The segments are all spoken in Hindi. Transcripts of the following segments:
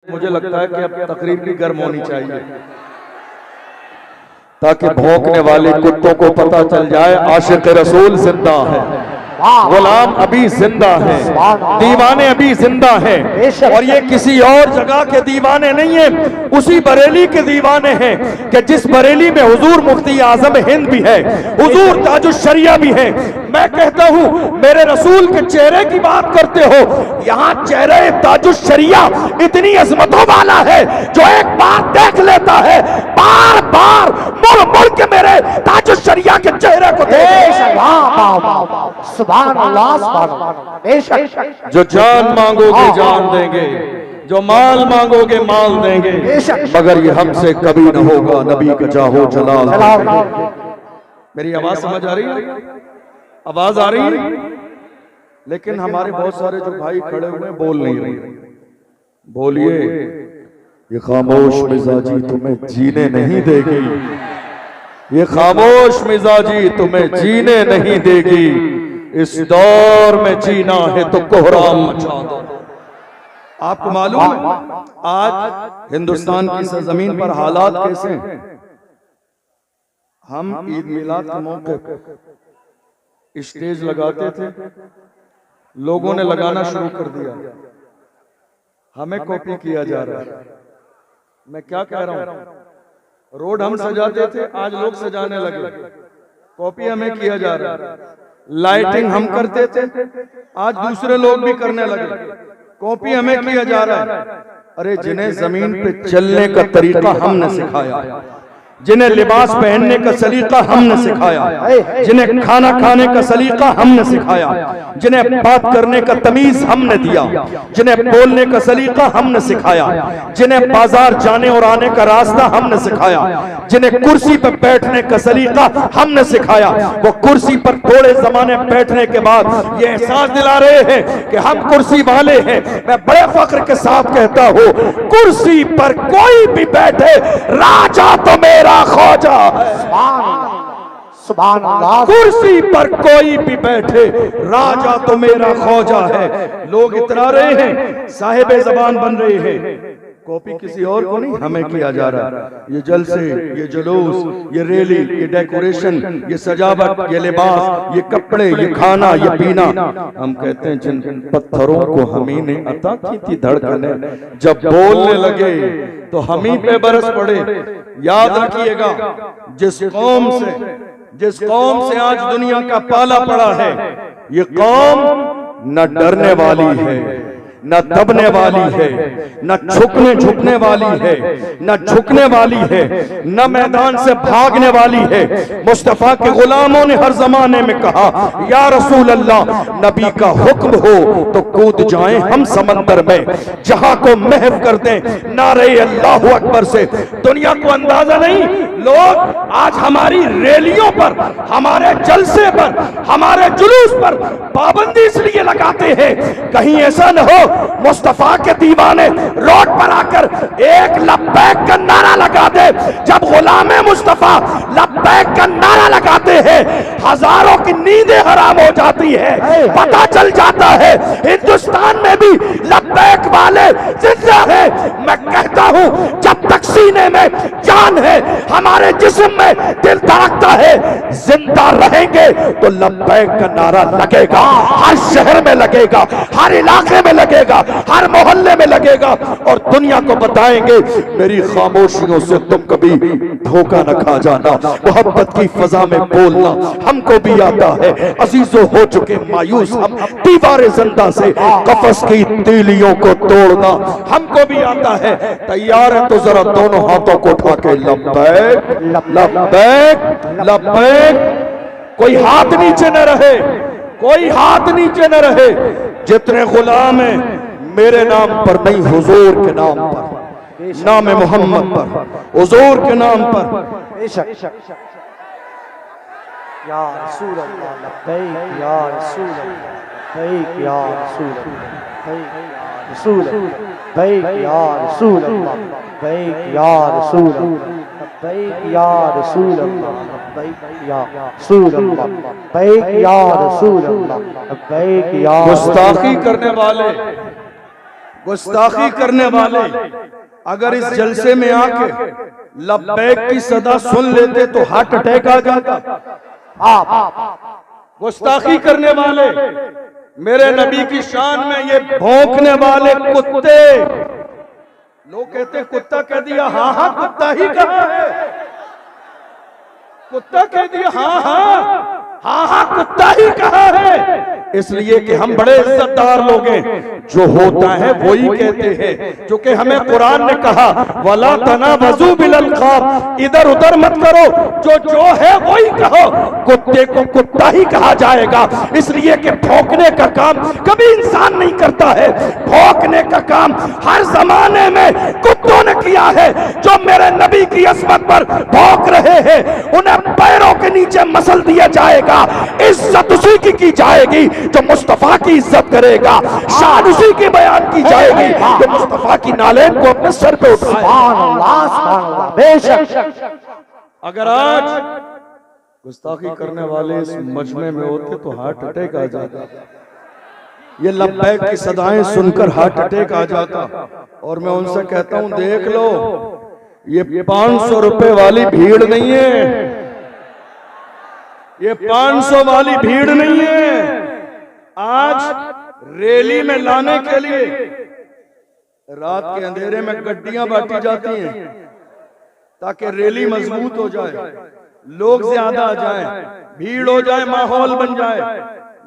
मुझे लगता है कि अब तकरीर भी गर्म होनी चाहिए ताकि भौंकने वाले कुत्तों को पता चल जाए आशिक रसूल जिंदा है, गुलाम अभी जिंदा है, दीवाने अभी जिंदा हैं। और ये किसी और जगह के दीवाने नहीं है, उसी बरेली के दीवाने हैं कि जिस बरेली में हुजूर मुफ्ती आजम हिंद भी है, हुजूर ताजुश्शरिया भी है। मैं कहता हूं मेरे रसूल के चेहरे की बात करते हो, यहाँ चेहरे ताजुश्शरिया इतनी अजमतों वाला है जो एक बार देख लेता है बार बार मुड़ मुड़ के मेरे ताजुश्शरिया के चेहरे को जो जान मांगोगे जान देंगे, जो माल मांगोगे माल देंगे, मगर ये हमसे कभी न होगा नबी का जाहो जलाल। मेरी आवाज समझ आ रही है? आवाज आ रही है? लेकिन हमारे बहुत सारे जो भाई खड़े हुए बोल नहीं रहे। बोलिए, ये खामोश मिजाजी तुम्हें जीने नहीं देगी, ये खामोश मिजाजी तुम्हें जीने नहीं देगी। इस दौर में जीना है तो कोहराम मचा दो। आपको मालूम है आज हिंदुस्तान की सरजमीन पर हालात कैसे हैं? हम ईद मिलाद के मौके पर स्टेज लगाते थे, लोगों ने लगाना शुरू कर दिया, हमें कॉपी किया जा रहा है। मैं क्या कह रहा हूं? रोड हम सजाते थे, आज लोग सजाने लगे, कॉपी हमें किया जा रहा है। लाइटिंग हम करते थे, आज दूसरे लोग भी करने लगे, कॉपी हमें किया जा रहा है। अरे जिन्हें जमीन पे चलने का तरीका हमने सिखाया, जिन्हें लिबास पहनने का सलीका हमने सिखाया, जिन्हें खाना खाने का सलीका हमने सिखाया, जिन्हें बात करने का तमीज हमने दिया, जिन्हें बोलने का सलीका हमने सिखाया, जिन्हें बाजार जाने और आने का रास्ता हमने सिखाया, जिन्हें कुर्सी पर बैठने का सलीका हमने सिखाया, वो कुर्सी पर थोड़े जमाने बैठने के बाद ये एहसास दिला रहे हैं कि हम कुर्सी वाले हैं। मैं बड़े फख्र के साथ कहता हूँ, कुर्सी पर कोई भी बैठे राजा तो मेरा ख्वाजा, सुभान अल्लाह। कुर्सी पर कोई भी बैठे राजा तो मेरा ख्वाजा है। लोग इतरा रहे हैं, साहिब जबान बन रहे हैं, कॉपी किसी और को नहीं हमें किया जा रहा। ये जलसे, ये जुलूस, ये रैली, ये डेकोरेशन, ये सजावट, ये लिबास, ये कपड़े, ये खाना, ये पीना, हम कहते हैं जिन पत्थरों को हमी ने अता की थी धड़कने, जब बोलने लगे तो हमी पे बरस पड़े। याद रखिएगा, जिस कौम से आज दुनिया का पाला पड़ा है, ये कौम न डरने वाली है, न दबने वाली है, न झुकने वाली है, न झुकने वाली है, न मैदान से भागने वाली है। मुस्तफा के गुलामों ने हर जमाने में कहा, या रसूल अल्लाह, नबी का हुक्म हो तो कूद जाएं हम समंदर में, जहां को महव कर दें नारे अल्लाहु अकबर से। दुनिया को अंदाजा नहीं, लोग आज हमारी रैलियों पर, हमारे जलसे पर, हमारे जुलूस पर पाबंदी इसलिए लगाते हैं कहीं ऐसा न हो मुस्तफा के दीवाने रोड पर आकर एक लब्बैक का नारा लगा दे। जब गुलामे मुस्तफा लब्बैक का नारा लगाते हैं, हजारों की नींदें हराम हो जाती है। पता चल जाता है हिंदुस्तान में भी लब्बैक वाले जिंदा है। मैं कहता हूं, जब तक सीने में जान है, हमारे जिस्म में दिल धड़कता है, जिंदा रहेंगे तो लब्बैक का नारा लगेगा। हर शहर में लगेगा, हर इलाके में लगेगा, हर मोहल्ले में लगेगा, और दुनिया को बताएंगे मेरी खामोशियों से तुम कभी धोखा न खा जाना। मोहब्बत की फजा में बोलना हमको भी आता है। अजीजों हो चुके मायूस हम, दीवारे जिंदा से कफस की तीलियों को तोड़ना हमको भी आता है। तैयार है तो जरा दोनों हाथों को उठा के लब्बैक लब्बैक लब्बैक। कोई हाथ नीचे न रहे, कोई हाथ नीचे न रहे। जितने गुलाम हैं मेरे नाम पर नहीं, हुजूर के नाम पर, नाम मोहम्मद पर, हुजूर के नाम पर। या रसूल अल्लाह लब्बैक, या रसूल अल्लाह लब्बैक, या रसूल अल्लाह रसूल लब्बैक, या रसूल अल्लाह लब्बैक, या रसूल अल्लाह लब्बैक, या रसूल अल्लाह लब्बैक, या रसूल अल्लाह लब्बैक, या रसूल अल्लाह लब्बैक, या। गुस्ताखी करने वाले गुस्ताखी करने वाले अगर इस जलसे में आके लब्बैक की सदा सुन लेते तो हार्ट अटैक आ जाता। गुस्ताखी करने वाले मेरे नबी की शान में ये भौंकने वाले कुत्ते, लोग कहते कुत्ता कह दिया, हाँ हाँ कुत्ता ही कहा है, कुत्ता कह दिया, हाँ हाँ हाँ हाँ कुत्ता ही कहा है। इसलिए कि हम बड़े इज्जतदार लोग हैं, जो होता है वही कहते हैं, जो कि हमें कुरान ने कहा वला तनाबज़ू बिल अल्क़ाब, इधर उधर मत करो, जो है वही कहो। कुत्ते को कुत्ता ही कहा जाएगा, इसलिए कि भौंकने का काम कभी इंसान नहीं करता है। भौंकने का काम हर जमाने में कुत्तों ने किया है। जो मेरे नबी की अज़मत पर भौंक रहे हैं उन्हें पैरों के नीचे मसल दिया जाएगा। इज्जत उसी की जाएगी जो मुस्तफा की इज्जत करेगा, शान उसी की बयान की जाएगी जो मुस्तफा की नालेन को अपने सर पे उठाए। बेशक अगर आज गुस्ताखी करने वाले इस मजमे में होते तो हार्ट अटैक आ जाता। ये लब्बैक की सदाएं सुनकर हार्ट अटैक आ जाता। और मैं उनसे कहता हूं देख लो, ये 500 रुपए वाली भीड़ नहीं है, ये 500 वाली भीड़ नहीं है। आज रैली में लाने के लिए रात के अंधेरे में गड्डियां बांटी जाती हैं ताकि रैली मजबूत हो जाए, लोग ज्यादा आ जाएं, भीड़ हो जाए, माहौल बन जाए।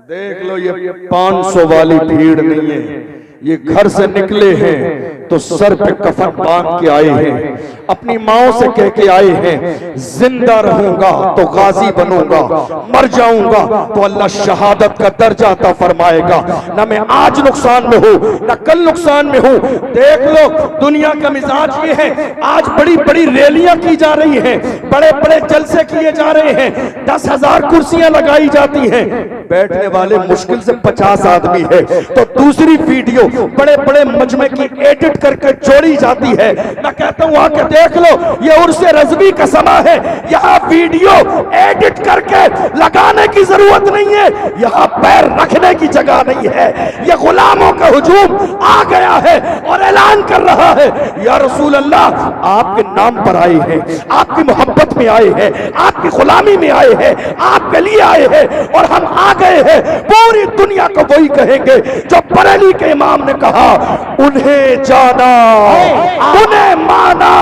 देख लो ये 500 वाली भीड़ नहीं है, ये घर से निकले हैं तो सर पे कफन बांध के आए हैं, अपनी माओ से कह के आए हैं जिंदा रहूंगा तो गाजी बनूंगा, मर जाऊंगा तो अल्लाह शहादत का दर्जा अता फरमाएगा। ना मैं आज नुकसान में हूं ना कल नुकसान में हूं। देख लो दुनिया का मिजाज ये है, आज बड़ी बड़ी रैलियां की जा रही हैं, बड़े बड़े जलसे किए जा रहे हैं, 10,000 कुर्सियां लगाई जाती हैं, बैठने वाले मुश्किल से 50 आदमी है। तो दूसरी वीडियो बड़े बड़े मजमे की एडिट करके जोड़ी जाती है। मैं कहता हूं आके देख लो, ये उर्से रज़वी का समा है, यहाँ वीडियो एडिट करके लगाने की जरूरत नहीं है, यहाँ पैर रखने की जगह नहीं है। ये गुलामों का हुजूम आ गया है और ऐलान कर रहा है या रसूल अल्लाह आपके नाम पर आए हैं, आपकी मोहब्बत में आए हैं, आपकी गुलामी में आए हैं, आपके लिए आए हैं और हम आ गए हैं। पूरी दुनिया को वही कहेंगे जो बरेली के इमाम ने कहा, उन्हें जाना उन्हें माना,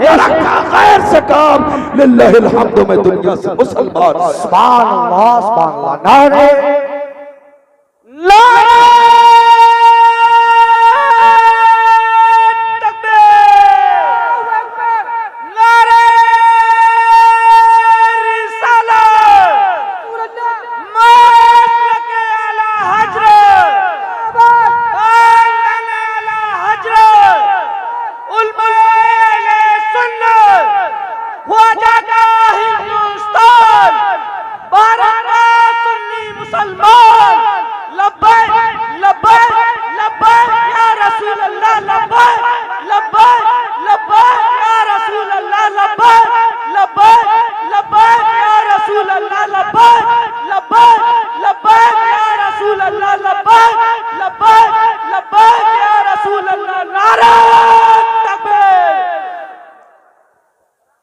रखा गैर से काम, लिल्लाहिल हम्द में दुनिया से मुसलमान। सुभान अल्लाह, सुभान अल्लाह, नारे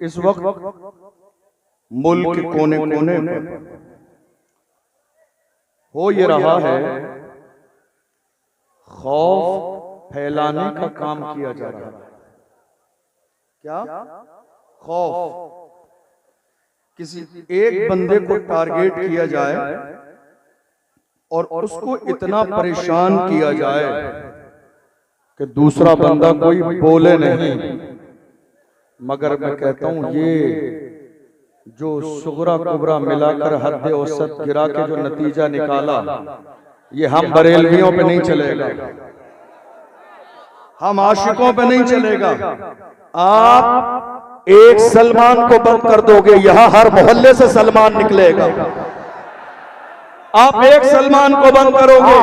इस वक्त मुल्क के कोने कोने में हो ये रहा है, खौफ फैलाने का काम किया जा रहा है। क्या खौफ, किसी एक बंदे को टारगेट किया जाए और उसको इतना परेशान किया जाए कि दूसरा बंदा कोई बोले नहीं। मगर मैं कहता हूं ये जो सुगरा कुबरा मिलाकर हद औसत गिरा के जो नतीजा निकाला, ये हम बरेलवियों पे नहीं चलेगा, हम आशिकों पे नहीं चलेगा। आप एक सलमान को बंद कर दोगे, यहां हर मोहल्ले से सलमान निकलेगा। आप एक सलमान को बंद करोगे,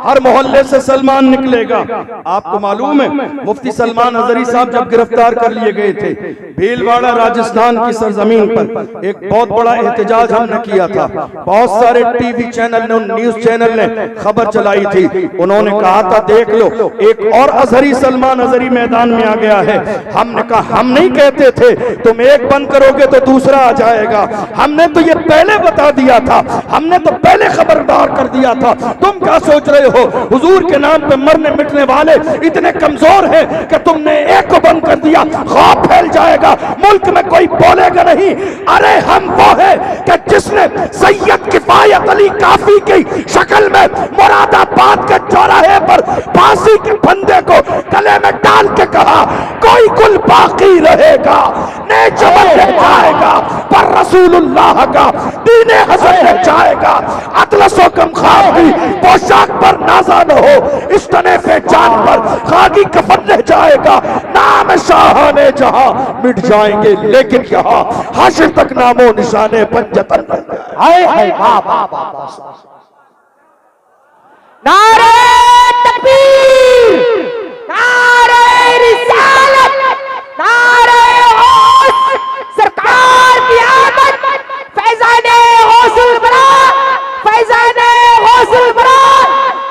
हर मोहल्ले से सलमान निकलेगा। आपको मालूम है मुफ्ती सलमान अजहरी साहब जब गिरफ्तार कर लिए गए थे, भीलवाड़ा राजस्थान की सरजमीन पर एक बहुत बड़ा एहतजाज हमने किया था। बहुत सारे टीवी चैनल ने, न्यूज चैनल ने खबर चलाई थी। उन्होंने कहा था देख लो एक और अजहरी सलमान अजहरी मैदान में आ गया है। हमने कहा हम नहीं कहते थे, तुम एक बंद करोगे तो दूसरा आ जाएगा। हमने तो ये पहले बता दिया था, हमने तो पहले खबरदार कर दिया था। तुम क्या सोच रहे हो हुजूर के नाम पे मरने मिटने वाले इतने कमजोर हैं कि तुमने एक को बंद कर दिया, खौफ फैल जाएगा, मुल्क में कोई बोलेगा नहीं। अरे हम वो है कि जिसने सैयद किफायत अली काफी की शक्ल में मुरादाबाद के चौराहे पर फांसी के फंदे को गले में डाल के कहा कोई कुल बाकी रहेगा, ने जबल रह जाएगा पर रसूलुल्लाह का दीने हसन रह जाएगा। अतलसो कम खाब की पोशाक पर नाजा न हो, इस तने पे जान पर खाकी कफन रह जाएगा। नाम शाहाने जहां मिट जाएंगे लेकिन यहाँ हाशिर तक नामो निशाने पंजतन रह जाएंगे। हाय हाय वाह वाह वाह। नारे तकबीर, नारे रिसालत, नारे गौस, सरकार की आमद, फैज़ाने गौसुल बरा, फैज़ाने गौसुल बरा,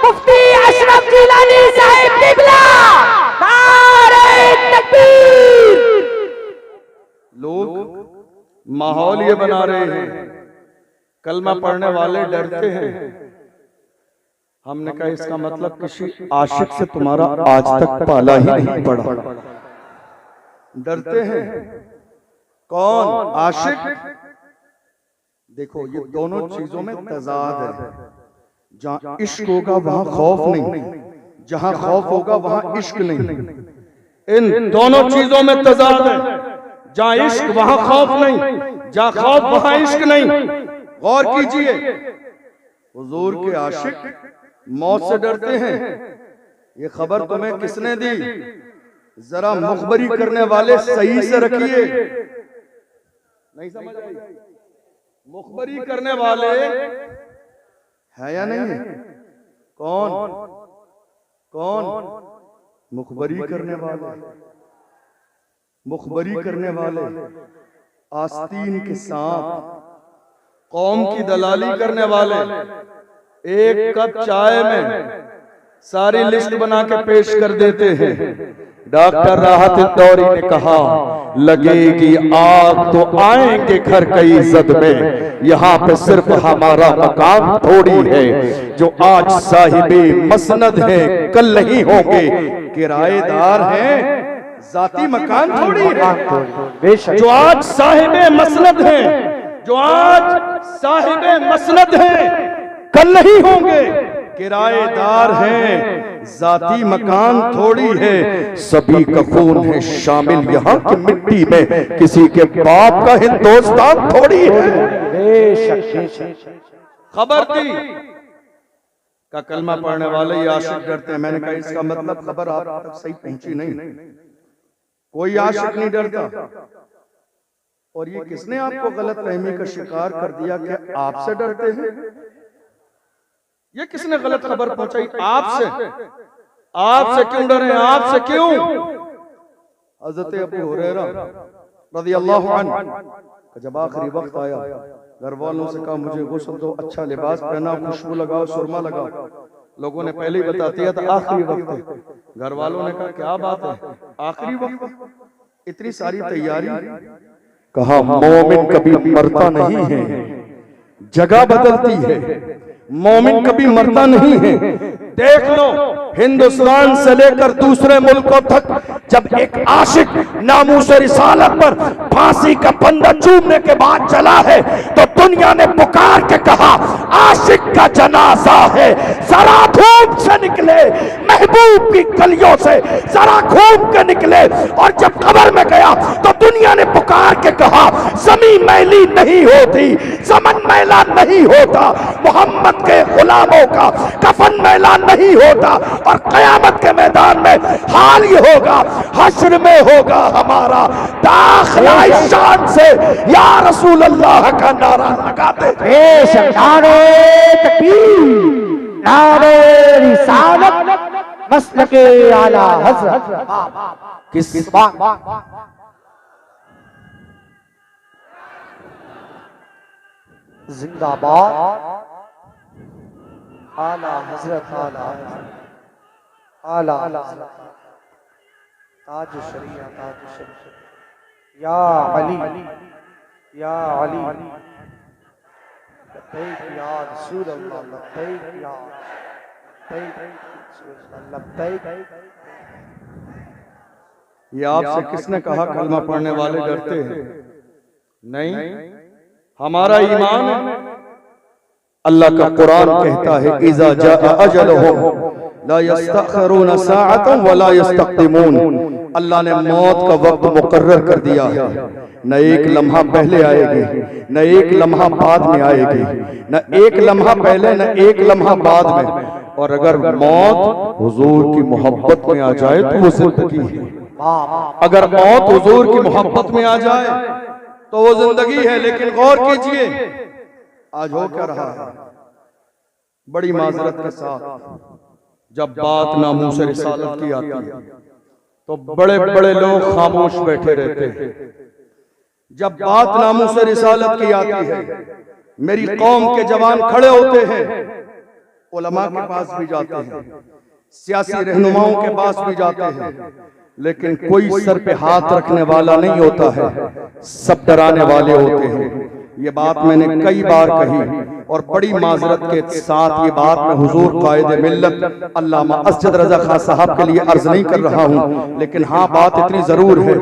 मुफ्ती अशरफ जिलानी साहिब किबला, नारे तकबीर। लोग माहौल ये बना रहे हैं, कलमा पढ़ने वाले डरते हैं। हमने कहा इसका मतलब किसी आशिक से तुम्हारा आज तक पाला ही नहीं पड़ा। डरते हैं। कौन? आशिक। देखो ये दोनों चीजों में तजाद है। जहां इश्क होगा वहां खौफ नहीं, जहां खौफ होगा वहां इश्क नहीं। इन दोनों चीजों में तजाद है। जहां इश्क वहां खौफ नहीं, जहां खौफ वहां इश्क नहीं। गौर कीजिए, हुजूर के आशिक मौत से डरते हैं। ये खबर तुम्हें किसने दी? जरा मुखबरी करने वाले सही से रखिए। नहीं समझ आई? मुखबरी करने वाले है या नहीं? कौन कौन? मुखबरी करने वाले, मुखबरी करने वाले, आस्तीन के सांप, कौम की दलाली करने वाले। एक कप चाय में सारी लिस्ट बना के पेश कर देते हैं। डॉक्टर राहत इंदौरी ने कहा लगेगी आग तो आएंगे घर कई इज्जत में, यहाँ पे सिर्फ हमारा मकाम थोड़ी है। जो आज साहिबे मसनद है कल नहीं होंगे, किराएदार हैं जाती मकान थोड़ी है। जो आज साहिबे मसनद हैं, जो आज साहिबे मसनद हैं कल नहीं होंगे, किराएदार हैं जाती मकान थोड़ी है। सभी का खून है शामिल यहाँ की मिट्टी में, किसी के बाप का हिंदुस्तान थोड़ी है। खबर दी का कलमा पढ़ने वाले ये आशिक डरते हैं। मैंने कहा इसका मतलब खबर आप तक सही पहुंची नहीं। कोई आशिक नहीं डरता। और ये किसने आपको गलत फहमी का शिकार कर दिया कि आपसे डरते हैं? ये किसने गलत खबर पहुंचाई? आपसे। आपसे क्यों डरे? आपसे क्यों? हज़रत अबू हुरैरा रज़ियल्लाहु अन्हु जब आखिरी वक्त आया, घर वालों से कहा मुझे गुस्ल दो, अच्छा लिबास पहना, खुशबू लगाओ, सुरमा लगाओ। लोगों ने पहले ही बता दिया था आखिरी वक्त है। घर वालों ने कहा क्या बात है, आखिरी वक्त, इतनी सारी तैयारी। कहा मोमिन कभी मरता नहीं है, जगह बदलती है। मोमिन कभी मरता नहीं है। देख लो हिंदुस्तान से लेकर दूसरे मुल्कों तक जब एक आशिक नामूस रिसालत पर फांसी का फंदा चूमने के बाद चला है तो दुनिया ने पुकार के कहा आशिक का जनाजा है, जरा धूप से निकले, महबूब की गलियों से जरा घूम के निकले। और जब कब्र में गया तो दुनिया ने पुकार के कहा जमीन मैली नहीं होती, ज़मन मैला नहीं होता, मोहम्मद के गुलामों का कफन मैला नहीं होता। और कयामत के मैदान में हाल ये होगा, हश्र में होगा हमारा दाग दाखिलाई शान से या रसूल अल्लाह का नारा लगाते थे। बेशक नारे तकबीर, नारे रिसालत, मसलके आला हज़रत। किस जिंदाबाद आला हज़रत, आला आला ताज शरीया, ताज शरीया, या अली, या अली, लब्बैक या रसूल अल्लाह, लब्बैक या लब्बैक। ये आपसे किसने कहा कलमा पढ़ने वाले डरते हैं? नहीं, हमारा ईमान है। अल्लाह का कुरान कहता है इज़ा जाअ अजलुहुम ला यस्तखिरून साअतन वला यस्तक़दिमून। अल्लाह ने मौत का वक्त मुकर्रर कर दिया है, न एक लम्हा पहले आएगी न एक लम्हा बाद में आएगी, न एक लम्हा पहले न एक लम्हा बाद में। और अगर मौत हुजूर की मोहब्बत में आ जाए तो वो जिंदगी है। अगर मौत हुजूर की मोहब्बत में आ जाए तो वो जिंदगी है। लेकिन गौर कीजिए आज हो क्या रहा है। बड़ी माजरत के साथ जब बात नामूस रिसालत की आती है तो बड़े बड़े लोग खामोश बैठे रहते हैं। जब बात नामूस रिसालत की आती है मेरी कौम के जवान खड़े होते हैं, उलमा के पास भी जाते हैं, सियासी रहनुमाओं के पास भी जाते हैं, लेकिन कोई सर पे हाथ रखने वाला नहीं होता है, सब डराने वाले होते हैं। ये बात मैंने कई बार कही और बड़ी माजरत के साथ ये बात मैं हुजूर कायदे मिल्लत अल्लामा असजद रजा खां साहब के लिए अर्ज नहीं कर रहा हूँ, लेकिन हाँ बात इतनी जरूर है,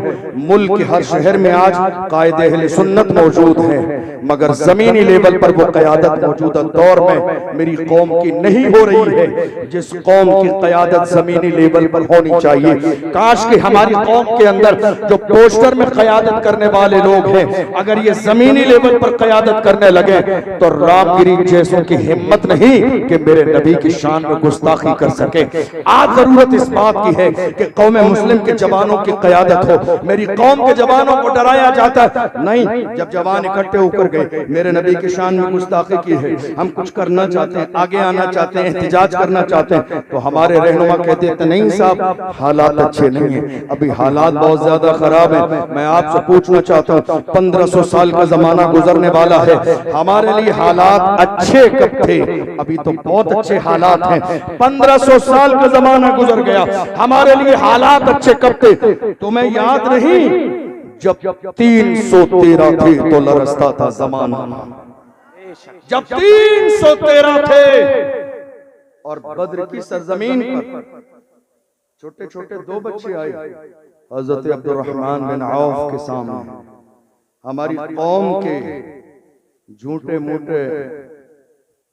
मुल्क के हर शहर में आज कायदे अहले सुन्नत मौजूद है, मगर जमीनी लेवल पर वो क़यादत मौजूदा दौर में मेरी कौम की नहीं हो रही है जिस कौम की क़यादत जमीनी लेवल पर होनी चाहिए। काश कि हमारी कौम के अंदर जो पोस्टर में क़यादत करने वाले लोग हैं अगर ये जमीनी लेवल पर क़यादत करने लगे तो रामगिरी जैसों की हिम्मत नहीं कि मेरे नबी की शान में गुस्ताखी कर सके। आज जरूरत इस बात की है कि कौम मुस्लिम के जवानों की क़यादत हो। मेरी कौम के जवानों को डराया जाता है नहीं, जब जवान इकट्ठे होकर गए मेरे नबी की शान में गुस्ताखी की है, हम कुछ करना चाहते हैं, आगे आना चाहते हैं, एहतिजाज करना चाहते हैं, तो हमारे रहनुमा कहते हैं नहीं साहब हालात अच्छे नहीं है, अभी हालात बहुत ज्यादा खराब है। मैं आपसे पूछना चाहता हूँ 1500 साल का जमाना गुजरने वाला है, हमारे लिए हालात अच्छे कब थे? अभी तो बहुत अच्छे हालात हैं। 1500 साल का जमाना गुजर गया, हमारे लिए हालात अच्छे कब थे? तुम्हें याद नहीं जब 313 थे तो लरसता था जमाना, जब 313 थे और बद्र की सरजमीन पर छोटे छोटे 2 बच्चे आए हजरत अब्दुर्रहमान बिन औफ के सामने। हमारी कौम के झूठे मूठे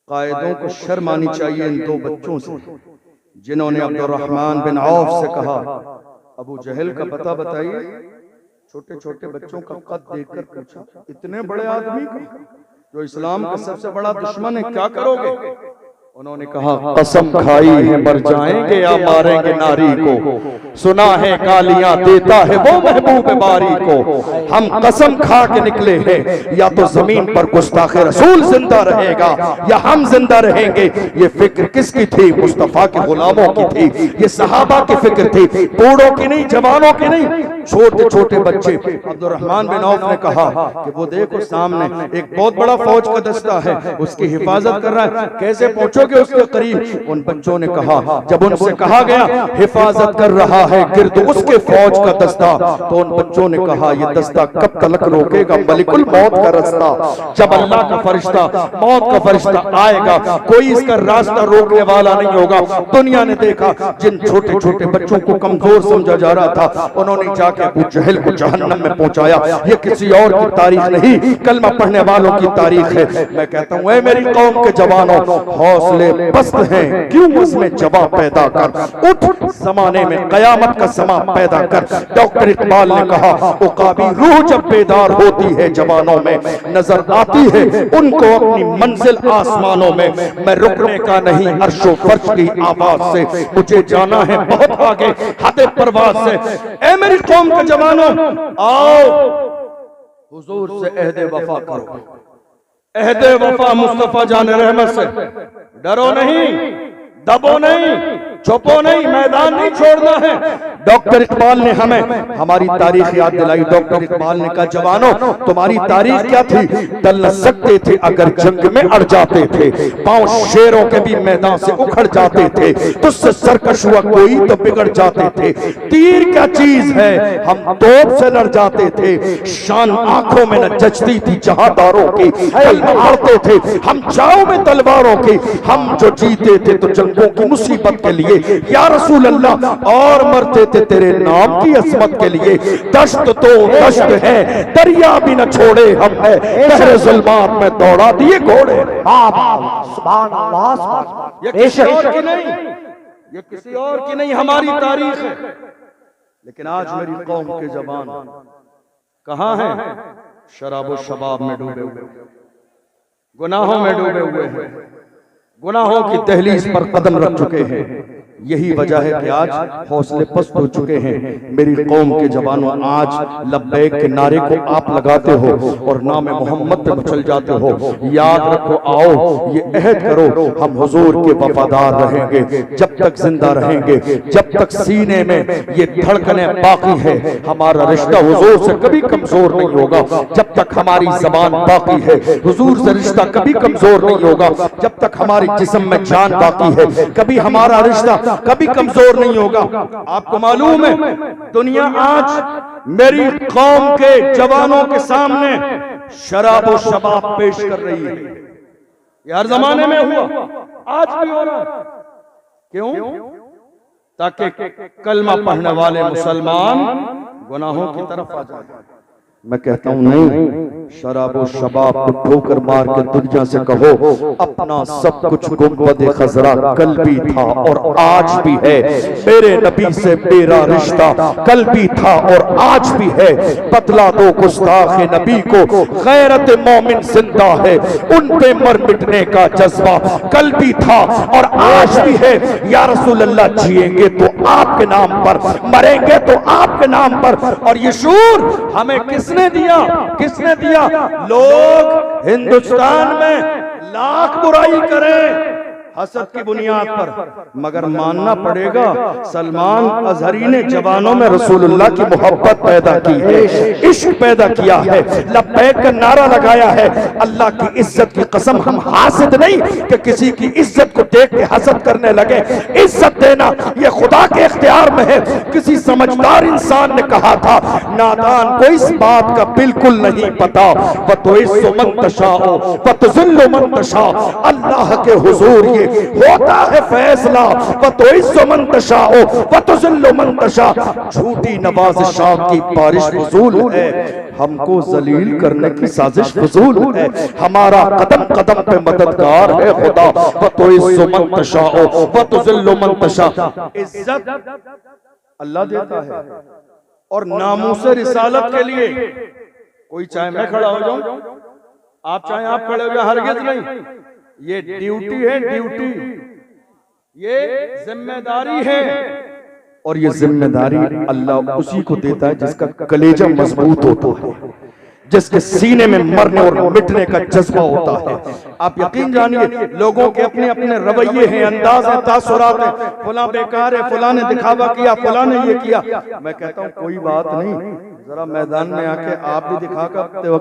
कायदों को शर्म आनी चाहिए इन 2 बच्चों से जिन्होंने अब्दुर्रहमान बिन औफ से कहा अबू जहल का पता बताइए। छोटे छोटे बच्चों का कद देखकर पूछा इतने बड़े आदमी का जो इस्लाम का सबसे बड़ा दुश्मन है क्या करोगे? उन्होंने कहा कसम खाई है मर जाएंगे या मारेंगे नारी को, सुना है गालियां देता है वो महबूब बारी को, हम कसम खा के निकले हैं या तो जमीन पर गुस्ताखे रसूल जिंदा रहेगा या हम जिंदा रहेंगे। ये फिक्र किसकी थी? मुस्तफा के गुलामों की थी, ये सहाबा की फिक्र थी, बूढ़ों की नहीं, जवानों की नहीं, छोटे छोटे बच्चे। अब्दुर्रहमान बिन औफ ने कहा कि वो देखो सामने एक बहुत बड़ा फौज का दस्ता है, उसकी हिफाजत कर रहा है, कैसे पहुंचोगे उसके करीब? उन बच्चों ने कहा जब उनसे कहा गया हिफाजत कर रहा है गिर्द उसके फौज का दस्ता, तो उन बच्चों ने कहा ये दस्ता कब तलक रोकेगा मलिकुल मौत का रास्ता? जब अल्लाह का फरिश्ता मौत का फरिश्ता आएगा कोई इसका रास्ता रोकने वाला नहीं होगा। दुनिया ने देखा जिन छोटे छोटे बच्चों को कमजोर समझा जा रहा था उन्होंने जाके अबू जहल को जहन्नम में पहुंचाया। ये किसी और की तारीख नहीं, कलमा पढ़ने वालों की तारीख है। मैं कहता हूं ऐ मेरी कौम के जवानों, हौसले पस्त हैं क्यों उसमें जवाब पैदा कर, उठ जमाने में कयामत का समा पैदा कर। डॉक्टर इकबाल ने कहा उकाबी रूह जब बेदार होती है जवानों में, नजर आती है उनको अपनी मंजिल आसमानों में। मैं रुकने का नहीं अर्शो फर्श की आवाज से, मुझे जाना है बहुत आगे हद परवाज से। ऐ मेरी कौम कौम के जवानों, आओ हुजूर से अहदे वफा करो, अहदे वफा मुस्तफा जान रहमत से। डरो नहीं, दबो नहीं, छुपो नहीं, मैदान नहीं छोड़ना है। डॉक्टर इकबाल ने हमें हमारी तारीख याद दिलाई। डॉक्टर इकबाल ने कहा, जवानों तुम्हारी तारीख क्या थी? टल सकते थे अगर जंग में अड़ जाते थे, पांव शेरों के भी मैदान से उखड़ जाते थे, तुझसे सरकश हुआ कोई तो बिगड़ जाते थे। तीर क्या चीज है, हम तोप से लड़ जाते थे, शान आंखों में न जचती थी जहादारों की, हारते थे हम चाव में तलवारों की। हम जो जीते थे तो जंगों की मुसीबत के लिए या रसूल अल्लाह, और मरते थे तेरे नाम की असमत के लिए। दश्त तो दश्त है, दरिया भी न छोड़े हम है, कहरे ज़ुल्मात में दौड़ा दिए घोड़े। सुभान अल्लाह। ये किसी और की नहीं, ये किसी और की नहीं, हमारी तारीख है। लेकिन आज मेरी कौम के जवान कहां हैं? शराबो शबाब में डूबे हुए, गुनाहों में डूबे हुए हैं, गुनाहों की दहलीज पर कदम रख चुके हैं। यही वजह है कि आज हौसले पस्त हो चुके हैं। मेरी कौम के जवानों, आज लब्बैक के नारे को आप लगाते हो और नाम मोहम्मद पे मचल जाते हो। याद रखो, आओ ये अहद करो, हम हुजूर के वफादार रहेंगे जब तक जिंदा रहेंगे, जब तक सीने में ये धड़कने बाकी है। हमारा रिश्ता हुजूर से कभी कमजोर नहीं होगा जब तक हमारी जबान बाकी है। हुजूर से रिश्ता कभी कमजोर नहीं होगा जब तक हमारे जिस्म में जान बाकी है। कभी हमारा रिश्ता कभी कमजोर नहीं होगा। आपको मालूम है, दुनिया आज मेरी कौम के जवानों के सामने शराब और शबाब पेश कर रही है। ये हर जमाने में हुआ, आज भी हो रहा है। क्यों? ताकि कलमा पढ़ने वाले मुसलमान गुनाहों की तरफ आ जाए। मैं कहता हूं नहीं, शराब और शबाब को ठोकर मार के दुनिया से कहो, अपना सब कुछ गुंबद खजरा कल भी था और आज भी है। मेरे नबी से मेरा रिश्ता कल भी था और आज भी है। बदला दो गुस्ताख नबी को, गैरत मोमिन जिंदा है, उन पे मर मिटने का जज्बा कल भी था और आज भी है। या रसूल अल्लाह, जिएंगे तो आपके नाम पर, मरेंगे तो आपके नाम पर। और ये शूर हमें किसने दिया? किसने दिया? लोग हिंदुस्तान में लाख बुराई करें हसद की बुनियाद पर, मगर मानना पड़ेगा सलमान अजहरी ने जवानों में रसूलुल्लाह की मोहब्बत पैदा की है, इश्क पैदा किया है, लब्बैक का नारा लगाया है। अल्लाह की इज्जत की कसम, हम हासिद नहीं कि किसी की इज्जत को देख के हसद करने लगे। इज्जत देना ये खुदा के इख्तियार में है। किसी समझदार इंसान ने कहा था, नादान को इस बात का बिल्कुल नहीं पता, वतुइस्सु मन तशाओ वतुज़िल्लु मन तशा। अल्लाह के हुजूर ये होता है फैसला, वतुइस्सु मन तशाओ वतुज़िल्लु मन तशा। झूठी नवाज़िशां की बारिश फजूल है, हमको जलील करने की साजिश फजूल है। हमारा कदम कदम पे मददगार है खुदा, वतुइस्सु मन तशाओ वतुज़िल्लु मन तशा। इज्जत अल्लाह देता है और नामूस रिसालत के लिए कोई चाहे मैं खड़ा हो जाऊं, आप चाहे आप खड़े हो जाए, हरगिज नहीं। ये ड्यूटी है, ड्यूटी, ये जिम्मेदारी है। और ये जिम्मेदारी अल्लाह उसी को देता है जिसका कलेजा मजबूत होता है, जिसके सीने में मरने और मिटने का जज्बा होता है। आप यकीन जानिए, लोगों के अपने अपने रवैये हैं, अंदाज है, तासुरात है। फला बेकार है, फला ने दिखावा किया, फला ने ये किया। मैं कहता हूँ कोई बात नहीं, जरा मैदान में आके आप भी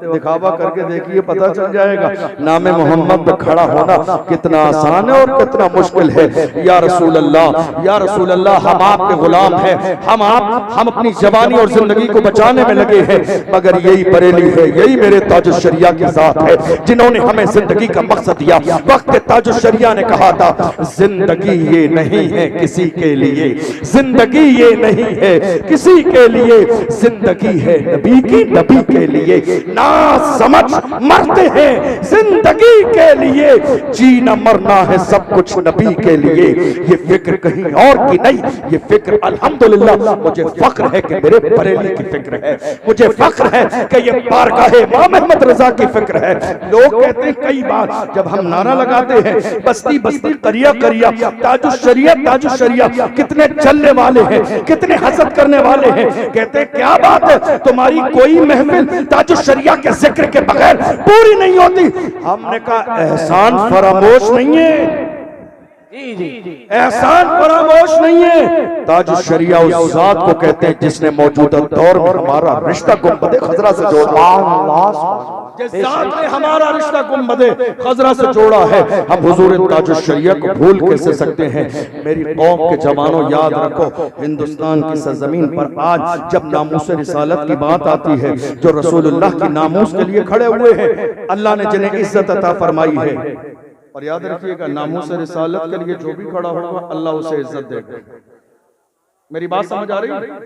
दिखावा करके देखिए, पता चल जाएगा नाम मोहम्मद पे खड़ा होना कितना आसान है और कितना मुश्किल है। या रसूल अल्लाह, या रसूल अल्लाह, हम आपके गुलाम हैं, हम अपनी जवानी और जिंदगी को बचाने में लगे हैं, मगर यही बरेली है, यही मेरे ताजुश शरिया के साथ है जिन्होंने हमें जिंदगी का मकसद दिया। वक्त ताजुश शरिया ने कहा था, जिंदगी ये नहीं है किसी के लिए, जिंदगी ये नहीं है किसी के लिए, जिंदगी है नबी की, नबी के लिए। ना समझ मरते हैं जिंदगी के लिए, जीना मरना है सब कुछ नबी के लिए। ये फिक्र कहीं और की नहीं, ये फिक्र अल्हम्दुलिल्लाह मुझे फख्र है कि मेरे बरेली की फिक्र है, मुझे फख्र है कि ये बारगाह इमाम अहमद रजा की फिक्र है। लोग कहते हैं कई बार जब हम नारा लगाते हैं बस्ती बस्ती करिया करिया ताजुश शरिया, कितने चलने वाले हैं, कितने हसद करने वाले हैं। कहते क्या बात है, तुम्हारी कोई महफिल ताजुश शरिया के जिक्र के बगैर पूरी नहीं होती। हमने कहा एहसान फरामोश नहीं है, एहसान फरामोश नहीं है। ताजुश शरिया उस जात को कहते हैं जिसने मौजूदा दौर में हमारा रिश्ता गुंबदे खजरा से जोड़ा, जिस जात ने हमारा रिश्ता गुंबदे खजरा से जोड़ा है। हम हुजूर ताजुश शरिया को भूल कैसे सकते हैं। मेरी कौम के जवानों याद रखो, हिंदुस्तान की सरजमीन पर आज जब नामूस रिसालत की बात आती है, जो रसूलुल्लाह की नामूस के लिए खड़े हुए हैं, अल्लाह ने जिन्हें इज्जत अता फरमाई है। और याद रखिएगा नामूस रिसालत के लिए जो भी खड़ा होगा अल्लाह उसे इज्जत देगा। मेरी बात समझ आ रही है?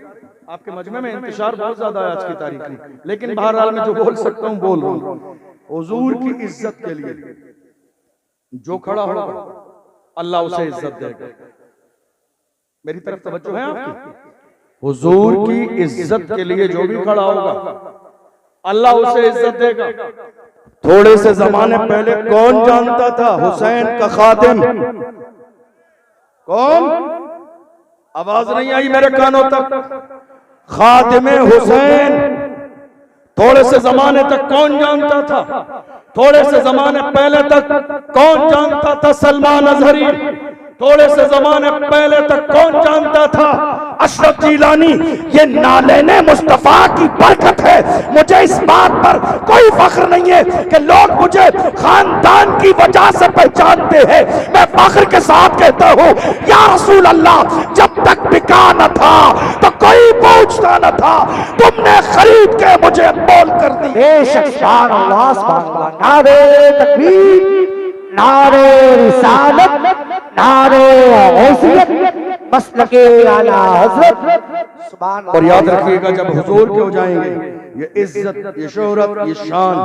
आपके मजमे में इंतशार बहुत ज्यादा है आज की तारीख में, लेकिन बहरहाल मैं जो बोल सकता हूँ बोल रहा हूँ। हुजूर की इज्जत के लिए जो खड़ा होगा अल्लाह उसे इज्जत देगा। मेरी तरफ तवज्जो है आपकी? हुजूर की इज्जत के लिए जो भी खड़ा होगा अल्लाह उसे इज्जत देगा। थोड़े से जमाने पहले कौन जानता था हुसैन का खादिम कौन? आवाज नहीं आई मेरे कानों तक। खादिम हुसैन थोड़े से जमाने तक कौन जानता था? थोड़े से जमाने पहले तक कौन जानता था सलमान अजहरी? थोड़े से जमाने पहले तक कौन जानता था अशरफ जिलानी? ये नालेने मुस्तफा की बरकत है। मुझे इस बात पर कोई फख्र नहीं है कि लोग मुझे खानदान की वजह से पहचानते हैं। मैं फख्र के साथ कहता हूँ या रसूल अल्लाह, जब तक बिका न था तो कोई पूछता न था, तुमने खरीद के मुझे मोल कर दी। नारे तकबीर, नारे रिसालत, नारे गौसियत, मसलके आला हज़रत। और याद रखिएगा जब हुजूर के हो जाएंगे, ये इज्जत, ये शोहरत, ये शान,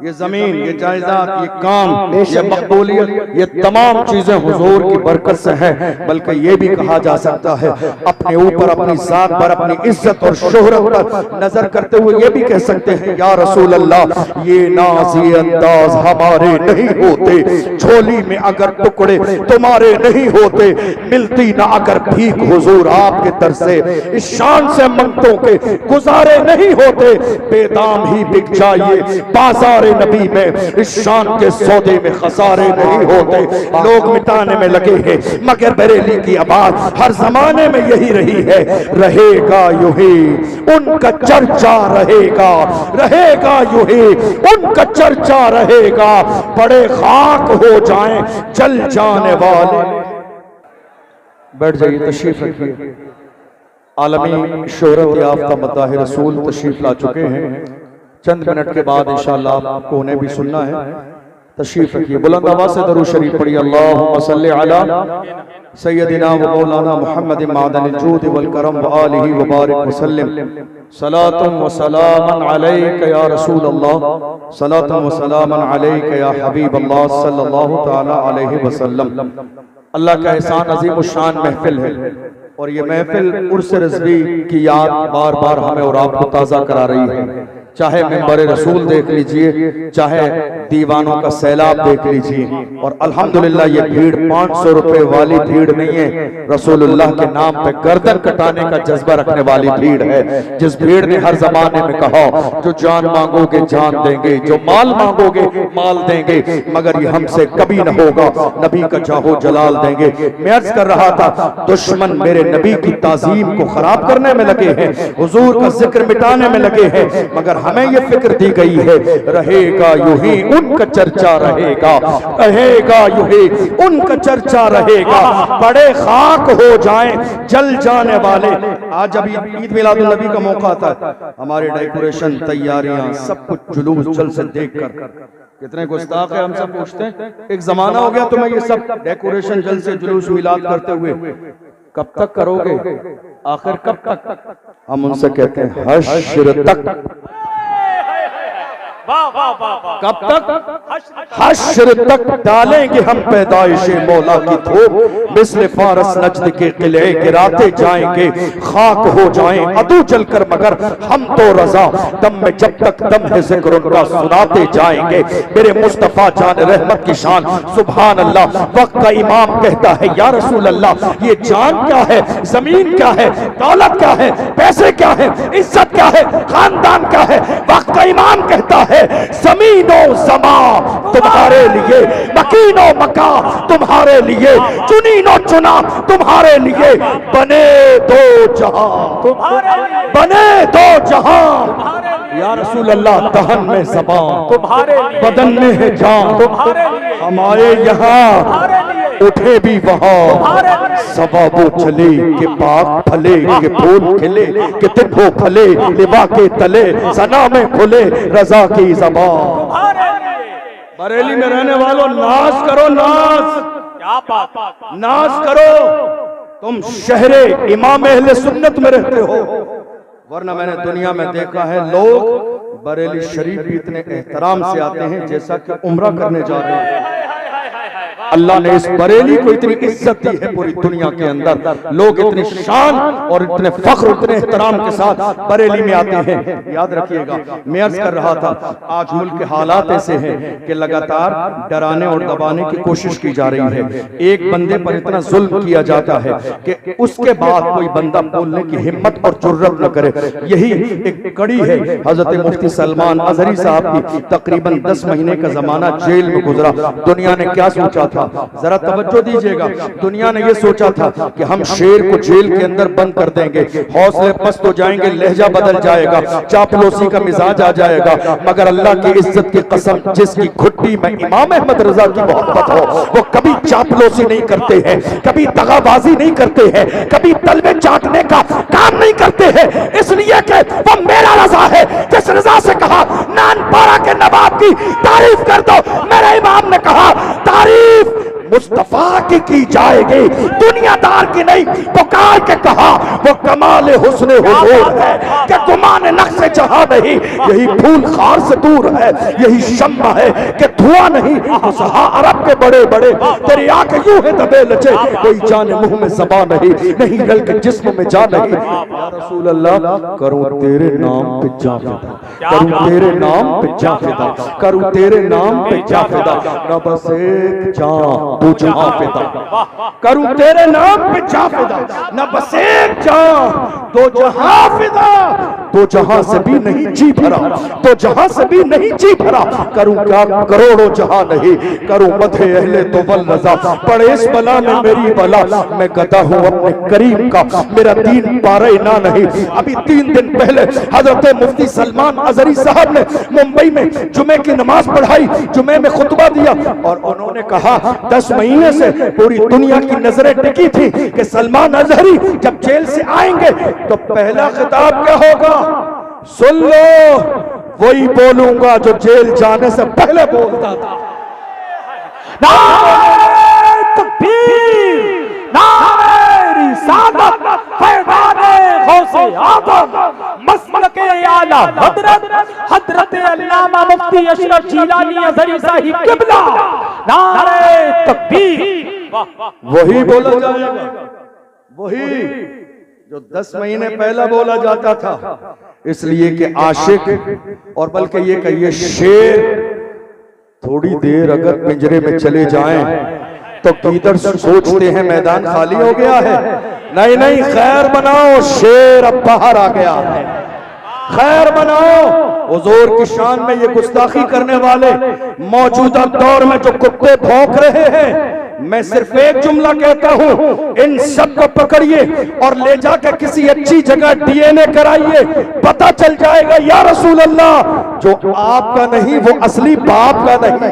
ये जमीन, ये जायदाद, ये काम, ये मकबूलियत, ये तमाम चीजें हुजूर की बरकत से है। बल्कि ये भी कहा जा सकता है अपने ऊपर, अपनी जात पर, अपनी इज्जत और शोहरत पर नजर करते हुए ये भी कह सकते हैं या रसूल अल्लाह, ये नाज, ये अंदाज हमारे नहीं होते, झोली में अगर टुकड़े तुम्हारे नहीं होते, मिलती ना अगर भीख हुजूर आपके दर से, इस शान से मंगतों के गुजारे नहीं होते, बेदाम ही बिक जाइए बाजारे नबी में, इस शान के सौदे में खसारे नहीं होते। लोग मिटाने में लगे हैं मगर बरेली की आवाज हर जमाने में यही रही है, रहेगा यूं ही उनका चर्चा रहेगा, रहेगा यूं ही उनका चर्चा रहेगा, बड़े खाक हो जाएं जल जाने वाले। बैठ जाइए, तशरीफ रखिए। आलमी शोहरत याफ्ता मद्दाह रसूल तशरीफ ला चुके हैं। चंद मिनट के बाद इंशाअल्लाह आपको उन्हें भी सुनना है। तशरीफ रखिए, बुलंद आवाज से दरूद शरीफ पढ़िए। अल्लाहुम्मा सल्लि अला सय्यदिना व मौलाना मुहम्मद मादनिल जूद वल करम व आलिहि व बारिक वसल्लम। सलातुन व सलामन अलैका या रसूल अल्लाह, सलातुन व सलामन अलैका या हबीब अल्लाह सल्लल्लाहु तआला अलैहि वसल्लम। अल्लाह का एहसान अजीम शान महफिल है और ये महफिल उर्स रिज़वी की याद बार बार हमें और आपको ताज़ा करा रही है। चाहे मिंबर रसूल देख लीजिए, चाहे दीवानों का सैलाब देख लीजिए। और अल्हम्दुलिल्लाह ये भीड़ 500 रुपए वाली भीड़ नहीं है, रसूलुल्लाह के नाम पे गर्दन कटाने का जज्बा रखने वाली भीड़ है। जिस भीड़ ने हर जमाने में कहा जो जान मांगोगे जान देंगे, जो माल मांगोगे माल देंगे, मगर ये हमसे कभी न होगा, नबी का जाहो जलाल देंगे। मैं अर्ज कर रहा था दुश्मन मेरे नबी की ताजीम को खराब करने में लगे हैं, हुजूर का जिक्र मिटाने में लगे हैं, मगर हमें ये फिक्र दी गई है रहेगा यूं ही उनका चर्चा रहेगा, रहेगा यूं ही उनका चर्चा रहेगा, बड़े खाक हो जाएं जल जाने वाले। आज अभी ईद मिलादुन नबी का मौका था, हमारे डेकोरेशन, तैयारियां, सब कुछ जुलूस जल से देखकर कितने गुस्ताख है। हम सब पूछते हैं एक जमाना हो गया तुम्हें ये सब डेकोरेशन जल से जुलूस मिलाद करते हुए, कब तक करोगे, आखिर कब तक? हम उनसे कहते हैं हश्र तक, कब तक? हश्र तक डालेंगे हम पैदाइश मौला की धूप, मिस्ल फारस नजद के किले गिराते जाएंगे, खाक हो जाएं अदू जलकर मगर हम तो रजा, दम में जब तक दम है जिक्र उनका सुनाते जाएंगे। मेरे मुस्तफा जान रहमत की शान सुभान अल्लाह। वक्त का इमाम कहता है या रसूल अल्लाह, ये जान क्या है, जमीन क्या है, दौलत क्या है, पैसे क्या है, इज्जत क्या है, खानदान क्या है? वक्त का इमाम कहता है जमीनो जमा तुम्हारे लिए, मकीनो मका तुम्हारे लिए, चुनीनो चुना तुम्हारे लिए, बने दो जहां तुम्हारे लिए, बने दो जहां या रसूल अल्लाह। दहन में ज़बान तुम्हारे लिए, बदन में है जान तुम्हारे लिए, हम आए यहाँ उठे भी वहाँ, सवाबो चले के पाक फले के फूल खिले, के तिब्बो फले लिबा के तले, सना में खुले रजा की ज़बान। बरेली में रहने वालों नाज करो, नाज, क्या बात, नाज करो। तुम शहरे इमाम अहले सुन्नत में रहते हो, वरना मैंने दुनिया में देखा है लोग बरेली शरीफ भी इतने एहतराम से आते हैं जैसा कि उम्रा करने जा रहे हैं। अल्लाह ने इस बरेली को इतनी इज्जत दी है पूरी दुनिया के अंदर, लोग इतने शान और इतने फख्र, इतने एहतराम के साथ बरेली में आते हैं। याद रखिएगा, मैं अर्ज कर रहा था आज मुल्क के हालात ऐसे हैं कि लगातार डराने और दबाने की कोशिश की जा रही है। एक बंदे पर इतना जुल्म किया जाता है कि उसके बाद कोई बंदा बोलने की हिम्मत और जुर्रत न करे। यही एक कड़ी है हजरत मुफ्ती सलमान अजहरी साहब की। तकरीबन 10 महीने का जमाना जेल में गुजरा। दुनिया ने क्या सोचा था, जरा तवज्जो दीजिएगा, दुनिया ने यह सोचा था कि हम शेर को जेल के अंदर बंद कर देंगे, हौसले पस्त हो जाएंगे, लहजा बदल जाएगा, चापलूसी का मिजाज आ जाएगा। मगर अल्लाह की इज्जत की कसम, जिसकी घुट्टी में इमाम अहमद रजा की मोहब्बत हो, वो कभी चापलूसी नहीं करते हैं, कभी दगाबाजी नहीं करते हैं, कभी तलवे चाटने का काम नहीं करते हैं, इसलिए कि वो मेरा रजा है। जिस रजा से कहा नानपारा के नवाब की तारीफ कर दो, मेरे इमाम ने कहा तारीफ मुस्तफा की जाएगी, दुनियादार की नहीं। पुकार के कहा वो कमाल हुस्न हुजूर है कि गुमान नक्श जहां नहीं, यही फूल खार से दूर है, यही शम्मा है कि धुआं नहीं। सहा अरब के बड़े बड़े तेरी आंखें यूं है दबे लचे, कोई जाने मुंह में ज़बां नहीं, नहीं रल के जिस्म में जा नहीं। या रसूल अल्लाह करूं तेरे नाम पे जा फिदा, करूं तेरे नाम पे जा फिदा, करूं तेरे नाम पे जा फिदा, न बस एक जान दो जहां फिदा, करूं तेरे नाम पे जा फिदा, न बस एक जान दो जहां फिदा। दो जहां से भी नहीं जी भरा, दो जहां से भी नहीं जी भरा, करूं क्या करोड़ों जहां नहीं, करूं मथे अहले तो वल रजा, पड़े इस बला में मेरी बला, मैं गदा हूं अपने करीम का, मेरा दीन पारे ना नहीं। अभी 3 दिन पहले हजरत मुफ्ती सलमान अजहरी साहब ने मुंबई में जुमे की नमाज पढ़ाई, जुमे में खुतबा दिया और उन्होंने कहा 10 महीने से पूरी दुनिया की नजरें टिकी थी कि सलमान अजहरी जब जेल से आएंगे तो पहला खिताब क्या होगा, सुन लो, वही बोलूंगा जो जेल जाने से पहले बोलता था। नारे तकबीर, नारे रिसालत, फैज़ाने गौसे आज़म, मसलके आला हजरत, हजरत अल्लामा मुफ्ती अशरफ जिलानी अज़हरी साहिब क़िबला, नारे तकबीर। वही बोला जाएगा, वही जो 10 महीने पहला बोला जाता था। इसलिए कि आशिक और बल्कि ये कहिए शेर थोड़ी देर अगर पिंजरे में चले जाएं तो गीदड़ सोचते हैं मैदान खाली हो गया है। नहीं नहीं, खैर बनाओ, शेर अब बाहर आ गया है, खैर बनाओ। हुजूर की शान में ये गुस्ताखी करने वाले मौजूदा दौर में जो कुत्ते भौंक रहे हैं, मैं सिर्फ एक जुमला कहता हूं, इन सब को पकड़िए और ले जाकर किसी अच्छी जगह डीएनए कराइए, पता चल जाएगा या रसूल अल्लाह जो आपका नहीं वो असली बाप का नहीं।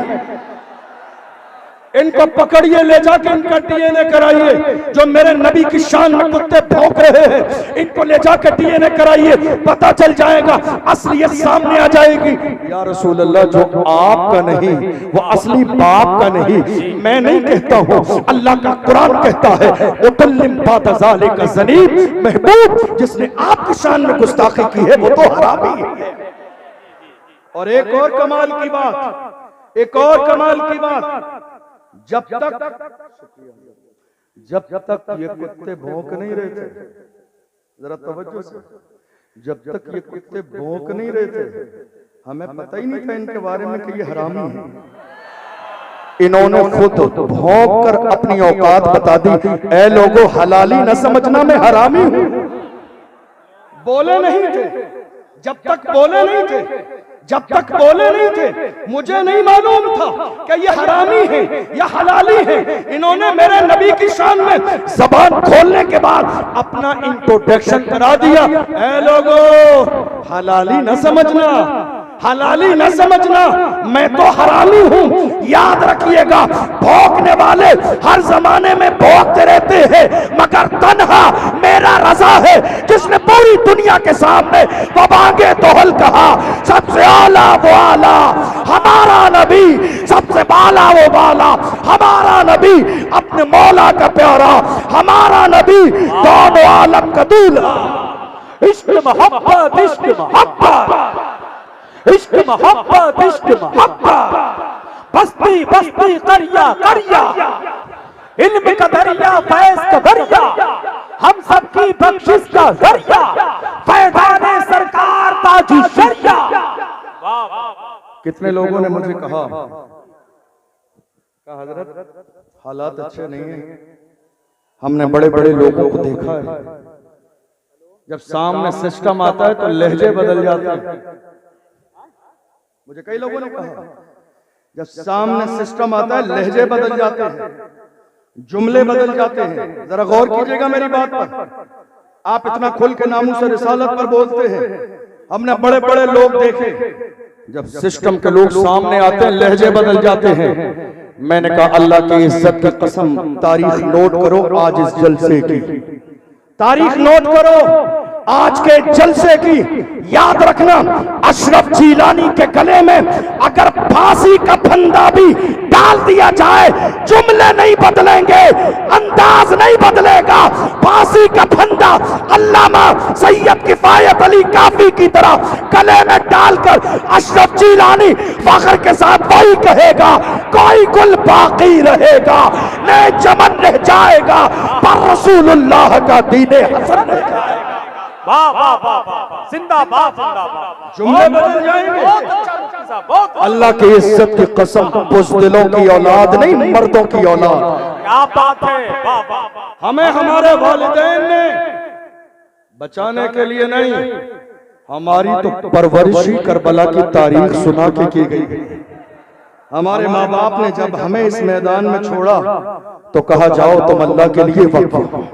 इनको पकड़िए, ले जाके इनका डीएनए कराइए। जो मेरे नबी की शान में कुत्ते भौंक रहे हैं, इनको ले जाके डीएनए कराइए, पता चल जाएगा, असलियत सामने आ जाएगी। या रसूल अल्लाह जो आपका नहीं वो असली बाप का नहीं। मैं नहीं कहता हूँ, अल्लाह का कुरान कहता है, उतल्लिम बाद ज़ालिका ज़नीब, महबूब जिसने आपकी शान में गुस्ताखी की है वो तो हरामी है। और एक और कमाल की बात, एक और कमाल की बात, जब तक ये कुत्ते भौंक नहीं रहे थे, जरा तवज्जो से, जब तक ये कुत्ते भौंक नहीं रहे थे, हमें पता ही नहीं था इनके बारे में कि ये हरामी है। इन्होंने खुद भौंक कर अपनी औकात बता दी। ऐ लोगों, हलाली न समझना, मैं हरामी हूं। बोले नहीं थे, जब तक बोले नहीं थे, जब तक बोले नहीं थे, मुझे नहीं मालूम था कि ये हरामी है या हलाली है। इन्होंने मेरे नबी की शान में जबान खोलने के बाद अपना इंट्रोडक्शन करा दिया। ऐ लोगों, हलाली न समझना, हलाली न समझना, मैं तो हरामी हूं। याद रखिएगा, भौंकने वाले हर जमाने में भौंकते रहते हैं, मगर तन्हा मेरा रजा है जिसने पूरी दुनिया के सामने वबांगे तोहल कहा। सबसे आला वो आला हमारा नबी, सबसे बाला वो बाला हमारा नबी, अपने मौला का प्यारा हमारा नबी, दोनों आलम का दूल्हा। इश्क मोहब्बत, इश्क मोहब्बत, इश्क मोहब्बत, इश्क मोहब्बत, बस्ती बस्ती करिया करिया, इल्म का दरिया फैज का दरिया, हम सबकी बख्शिश का जरिया, फैज़ाने सरकार ताजु शरिया। कितने लोगों ने मुझे कहा हजरत हालात अच्छे नहीं है। हमने बड़े बड़े लोगों को देखा है, जब सामने सिस्टम आता है तो लहजे बदल जाते हैं। मुझे कई लोगों ने कहा, जब सामने सिस्टम आता है लहजे बदल जाते हैं, जुमले बदल जाते हैं। जरा गौर कीजिएगा मेरी बात पर। आप इतना खुल के नामूस रिसालत पर बोलते हैं, हमने बड़े बड़े लोग देखे, जब सिस्टम के लोग सामने आते हैं लहजे बदल जाते हैं। मैंने कहा अल्लाह की इज्जत की कसम, तारीख नोट करो आज इस जलसे की, तारीख नोट करो आज के जलसे की। याद रखना, अशरफ जीलानी के गले में अगर फांसी का फंदा भी डाल दिया जाए, जुमले नहीं बदलेंगे, अंदाज नहीं बदलेगा। फांसी का फंदा अल्लामा सैयद किफायत अली काफी की तरह गले में डालकर अशरफ जीलानी फख्र के साथ वही कहेगा, कोई गुल बाकी रहेगा, नए चमन रह जाएगा, पर रसूलुल्लाह का दीने हसन रह जाएगा। वाह वाह वाह वाह, जिंदाबाद जिंदाबाद, जुमले बदल जाएंगे। बहुत अच्छा मुफ्ती साहब, बहुत अल्लाह की इज्जत की कसम, बुज़दिलों की औलाद नहीं, मर्दों की औलाद। क्या बात है, वाह वाह वाह। हमें हमारे वालिदैन ने बचाने के लिए नहीं, हमारी तो परवरिश ही करबला की तारीख सुना के की गई। हमारे माँ बाप ने जब हमें इस मैदान में छोड़ा तो कहा, जाओ तुम अल्लाह के लिए वक्फ हो,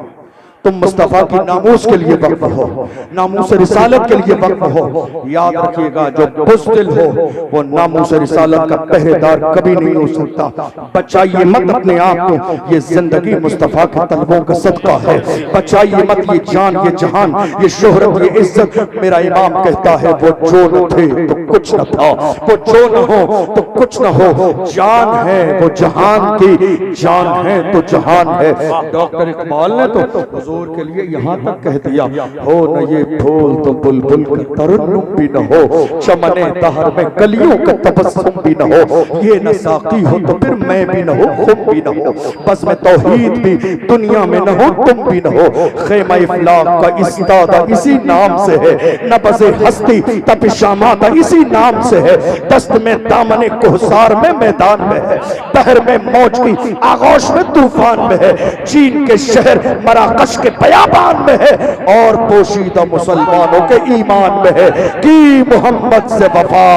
तुम मुस्तफा की नामूस के लिए वक्फ हो, नामूस रिसालत के लिए वक्फ हो। याद रखिएगा, जो बुज़दिल हो वो नामूस रिसालत का पहरेदार कभी नहीं हो सकता। बचाइए मत अपने आप को, ये जिंदगी मुस्तफा के तलबों का सदका है। बचाइए मत ये जान, ये जहान, ये शोहरत, ये इज्जत। मेरा इमाम कहता है, वो जो न थे तो कुछ न था, वो जो न हो तो कुछ न हो। जान है वो जहान की, जान है तो जहान है। डॉक्टर इकबाल ने तो हुजूर के लिए यहाँ तक कह दिया, हो न ये फूल तो बुलबुल का तरन्नुम भी न हो, चमने दहर में कलियों का तबस्सुम भी न हो, ये न साकी हो तो फिर मैं भी न हो, खुम भी न हो, बस में तौहीद भी दुनिया में न हो, तुम भी न हो। ख़ैमा इफ़लाक का इस्तादा इसी नाम से है, नबज़े हस्ती तपिशामादा इसी नाम से है। दस्त में दामने कोहसार में मैदान में है, बहर में मौज की आगोश में तूफान में है, चीन के शहर मराकश के बयाबान में है, और पोशीदा मुसलमानों के ईमान में है कि मोहम्मद से वफा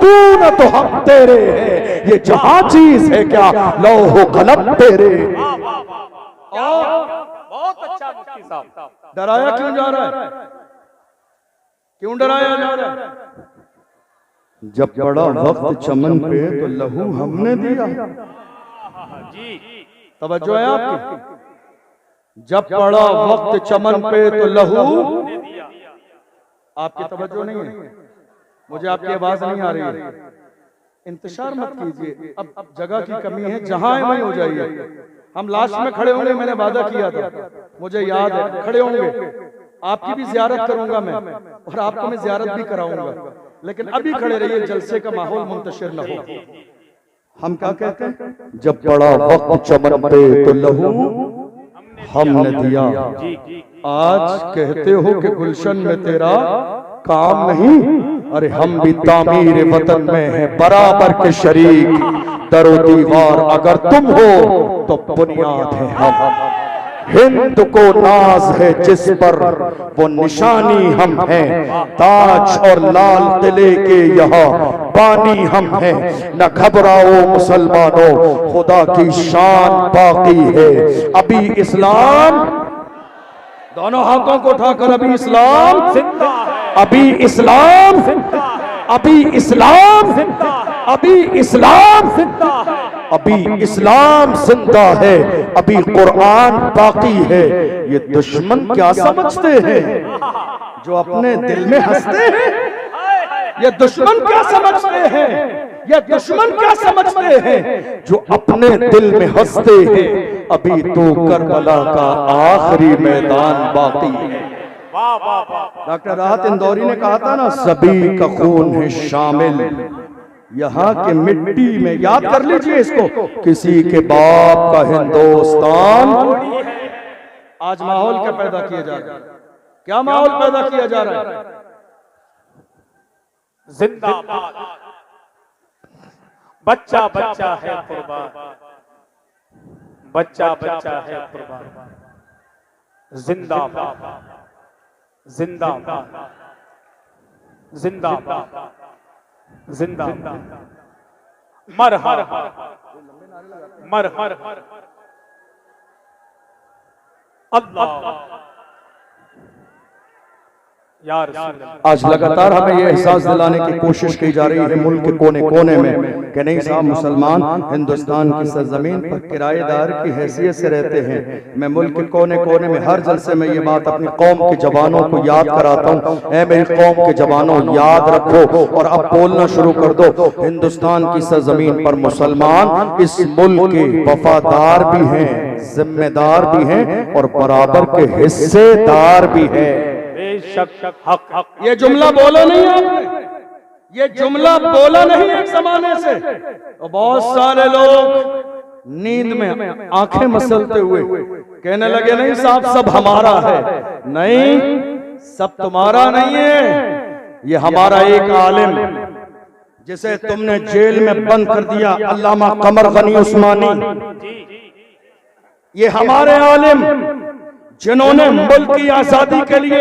तू न तो हम तेरे है, ये जहां चीज है क्या लौहो कलम तेरे। बहुत अच्छा मुफ्ती साहब। डराया क्यों जा रहा है, क्यों डराया जा रहा है? जब बड़ा वक्त चमन पे तो लहू हमने दिया। जी, तवज्जो है आपकी? जब पड़ा वक्त चमन पे तो लहू, आपकी तवज्जो नहीं है, मुझे आपकी आवाज नहीं आ रही है। इंतजार मत कीजिए, अब जगह की कमी है, जहां है वहीं हो जाइए। हम लास्ट में खड़े होंगे, मैंने वादा किया था, मुझे याद है, खड़े होंगे। आपकी भी ज़ियारत करूंगा मैं, और आपको मैं ज़ियारत भी कराऊंगा। लेकिन अभी खड़े रहिए, जलसे का माहौल मुंतशिर न हो। हम क्या कहते हैं, जब पड़ा वक्त चमन पे तो लहू हमने दिया। आज कहते हो कि गुलशन में तेरा काम नहीं, अरे हम भी तामीर वतन में हैं बराबर के शरीक। दरो दीवार अगर तुम हो तो बुनियाद है हम। हिंद को नाज है जिस पर वो निशानी हम हैं। ताज और लाल किले के यहाँ बानी हम हैं। न घबराओ मुसलमानों, खुदा की शान बाकी है। अभी इस्लाम, दोनों हाथों को उठाकर, अभी इस्लाम जिंदा है, अभी इस्लाम, जिंदा है, अभी इस्लाम, जिंदा है, अभी इस्लाम, जिंदा है, अभी इस्लाम जिंदा है, अभी कुरान बाकी है। ये दुश्मन क्या समझते हैं जो अपने दिल में हंसते हैं? ये दुश्मन क्या समझते हैं? ये दुश्मन क्या समझते हैं जो अपने दिल में हंसते हैं? अभी तो करबला का आखिरी मैदान बाकी है। वाह वाह वाह। डॉक्टर राहत इंदौरी ने कहा था ना, सभी का खून है शामिल यहाँ के मिट्टी में। याद कर लीजिए इसको, किसी के बाप का हिंदुस्तान। आज माहौल क्या पैदा किया जा रहा है? क्या माहौल पैदा किया जा रहा है? जिंदाबाद। बच्चा बच्चा है कुर्बान, बच्चा बच्चा है कुर्बान। जिंदाबाद, जिंदाबाद, जिंदाबाद, जिंदाबाद। मरहर मरहर अल्लाह। यार आज लगातार हमें यह एहसास दिलाने की कोशिश की जा रही है मुल्क के कोने कोने में कि नहीं साहब, मुसलमान हिंदुस्तान की सरजमीन पर किराएदार की हैसियत से रहते हैं। मैं मुल्क के कोने कोने में हर जलसे में ये बात अपनी कौम के जवानों को याद कराता हूँ। ऐ मेरी कौम के जवानों, याद रखो और अब बोलना शुरू कर दो। हिंदुस्तान की सरजमीन पर मुसलमान इस मुल्क के वफादार भी हैं, जिम्मेदार भी हैं और बराबर के हिस्सेदार भी हैं। हक। ये जुमला बोला नहीं आपने, ये जुमला बोला नहीं एक जमाने से। तो बहुत सारे लोग नींद में आंखें मसलते हुए कहने लगे, नहीं साहब सब हमारा है। नहीं, सब तुम्हारा नहीं है। ये हमारा एक आलिम जिसे तुमने जेल में बंद कर दिया, अल्लामा कमर गनी उस्मानी, ये हमारे आलिम जिन्होंने मुल्क की आजादी के लिए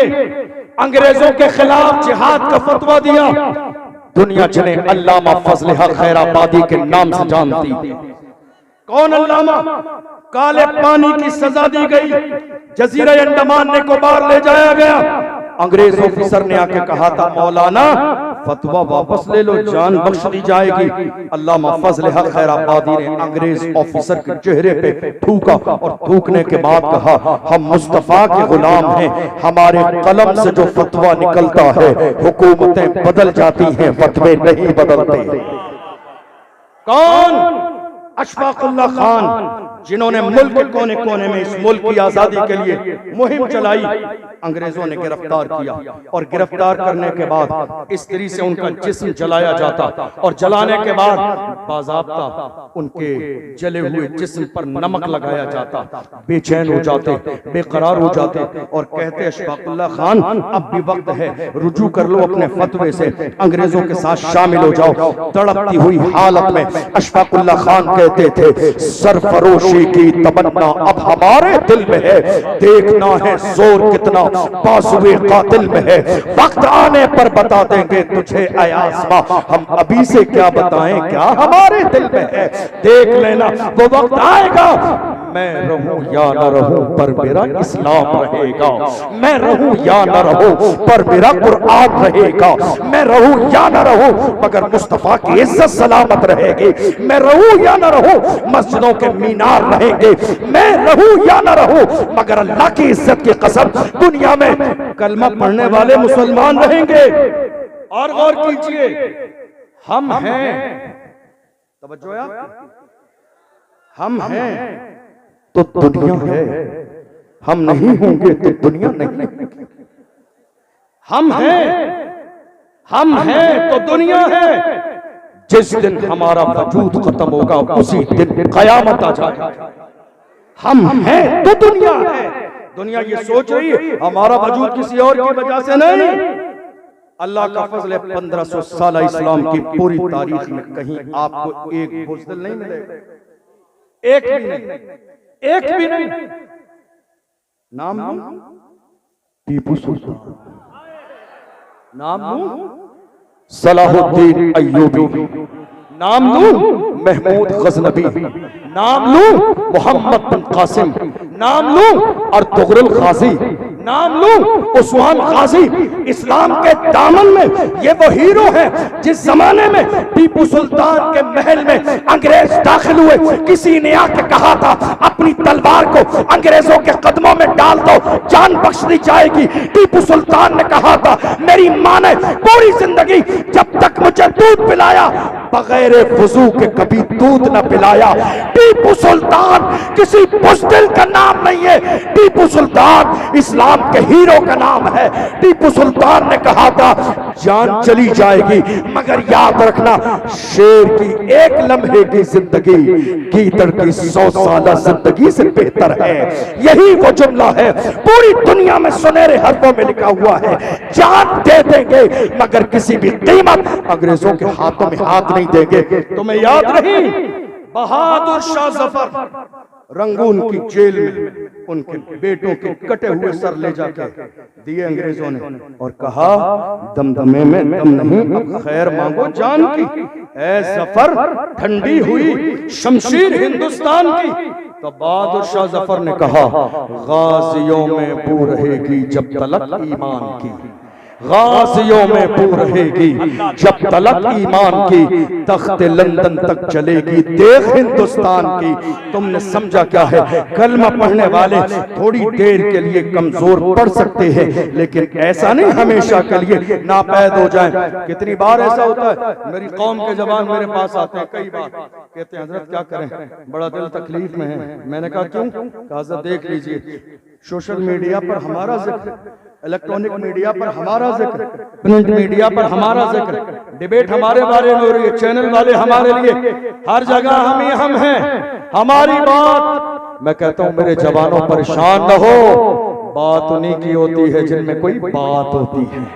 अंग्रेजों के खिलाफ जिहाद का फतवा दिया, दुनिया जिन्हें अल्लामा फजल हक खैराबादी के नाम से जानती। कौन अल्लामा? काले पानी की सजा दी गई, जजीरा अंडमान निकोबार ले जाया गया। अंग्रेज ऑफिसर ने आके कहा था, मौलाना फतवा वापस ले लो, जान बख्श दी जाएगी। अल्लामा फजल हक खैराबादी ने अंग्रेज ऑफिसर के चेहरे पे थूका और थूकने के बाद कहा, हम मुस्तफा के गुलाम हैं, हमारे कलम से जो फतवा निकलता है हुकूमतें बदल जाती हैं, फतवे नहीं बदलते। कौन? अशफाकुल्लाह खान, जिन्होंने मुल्क के कोने कोने में इस मुल्क की आजादी के लिए मुहिम चलाई। अंग्रेजों ने गिरफ्तार किया और गिरफ्तार करने के बाद इस्त्री से उनका जिस्म जलाया जाता और जलाने के बाद बाज़ाब्ता उनके जले हुए जिस्म पर नमक लगाया जाता। बेचैन हो जाते, बेकरार हो जाते और कहते, अशफाकुल्लाह खान अब भी वक्त है, रुजू कर लो अपने फतवे से, अंग्रेजों के साथ शामिल हो जाओ। तड़पती हुई हालत में अशफाकुल्लाह खान कहते थे, सरफरोशी की तमन्ना अब हमारे दिल में है, देखना है जोर कितना बाजुए कातिल में है। वक्त आने पर बता देंगे तुझे ऐ आसमां, हम अभी से क्या बताएं क्या हमारे दिल में है। देख लेना वो वक्त आएगा, मैं रहूं या न रहूं पर मेरा इस्लाम रहेगा, मैं रहूं या न रहूं पर मेरा कुरान रहेगा, मैं रहूं या न रहूं मगर मुस्तफा की इज्जत सलामत रहेगी, मैं रहूं या न रहूं मस्जिदों के मीनार रहेंगे, मैं रहूं या न रहूं मगर अल्लाह की इज्जत की कसम दुनिया में कलमा पढ़ने वाले मुसलमान रहेंगे। और गौर कीजिए, हम हैं, तवज्जो है आपकी, हम हैं तो दुनिया है, हम नहीं होंगे तो दुनिया नहीं। हम हैं, हम हैं तो दुनिया है। जिस दिन हमारा वजूद खत्म होगा उसी दिन कयामत आ जाएगी। हम हैं तो दुनिया है। दुनिया ये सोच रही है हमारा वजूद किसी और की वजह से नहीं। अल्लाह का फजल है 1500 साल इस्लाम की पूरी तारीख में कहीं आपको एक बुज़दिल नहीं मिलेगा, एक भी नहीं, एक भी नहीं। नाम टीपू सुल्तान, नाम सलाहुद्दीन अय्यूबी, नाम लूं महमूद गजनबी, नाम लूं मोहम्मद बिन कासिम, नाम लूं अर्तुगरुल गाजी, नाम लूं उस्मान गाजी। इस्लाम के दामन में ये वो हीरो हैं जिस जमाने में टीपू सुल्तान के महल में अंग्रेज दाखिल हुए, किसी ने आके कहा था अपनी तलवार को अंग्रेजों के कदमों में डाल दो, जान बख्श दी जाएगी। टीपू सुल्तान ने कहा था मेरी मां ने पूरी जिंदगी जब तक मुझे दूध पिलाया बगैर वजू के कभी दूध न पिलाया। टीपू सुल्तान किसी बुज़दिल का नाम नहीं है, टीपू सुल्तान इस्लाम के हीरो का नाम है। टीपू सुल्तान ने कहा था जान चली जाएगी मगर याद रखना शेर की एक लम्हे की जिंदगी गीदड़ की 100 साल जिंदगी से बेहतर है। यही वो जुमला है पूरी दुनिया में सुनहरे हरफों में लिखा हुआ है। जान दे देंगे मगर किसी भी कीमत अंग्रेजों के हाथों में हाथ नहीं देंगे। तुम्हें याद नहीं बहादुर शाह जफर रंगून की जेल में उनके बेटों के कटे हुए सर ले जाके दिए अंग्रेजों ने और कहा दमदमे में दम नहीं अब खैर मांगो जान की। ऐ जफर ठंडी हुई शमशीर हिंदुस्तान की। तो बहादुर शाह जफर ने कहा गाजियों में बू रहेगी जब तलक ईमान की, गाजियों में बू रहेगी जब तलक ईमान की, तख्त लंदन तक चलेगी देख हिंदुस्तान की। तुमने समझा क्या है? कलमा पढ़ने वाले थोड़ी देर के लिए कमजोर पड़ सकते हैं लेकिन ऐसा नहीं हमेशा के लिए नापैद हो जाएं। कितनी बार ऐसा होता है मेरी कौम के जवान मेरे पास आते हैं, कई बार कहते हैं हजरत क्या करें बड़ा दिल तकलीफ में है। मैंने कहा क्यों? कहा हजरत देख लीजिए सोशल मीडिया पर हमारा जिक्र, इलेक्ट्रॉनिक मीडिया पर हमारा जिक्र, प्रिंट मीडिया पर हमारा जिक्र, डिबेट हमारे बारे में हो रही है, चैनल वाले हमारे लिए, हर जगह हम हैं, हमारी बात। मैं कहता हूं मेरे जवानों परेशान न हो, बात उन्हीं की होती है जिनमें कोई बात होती है,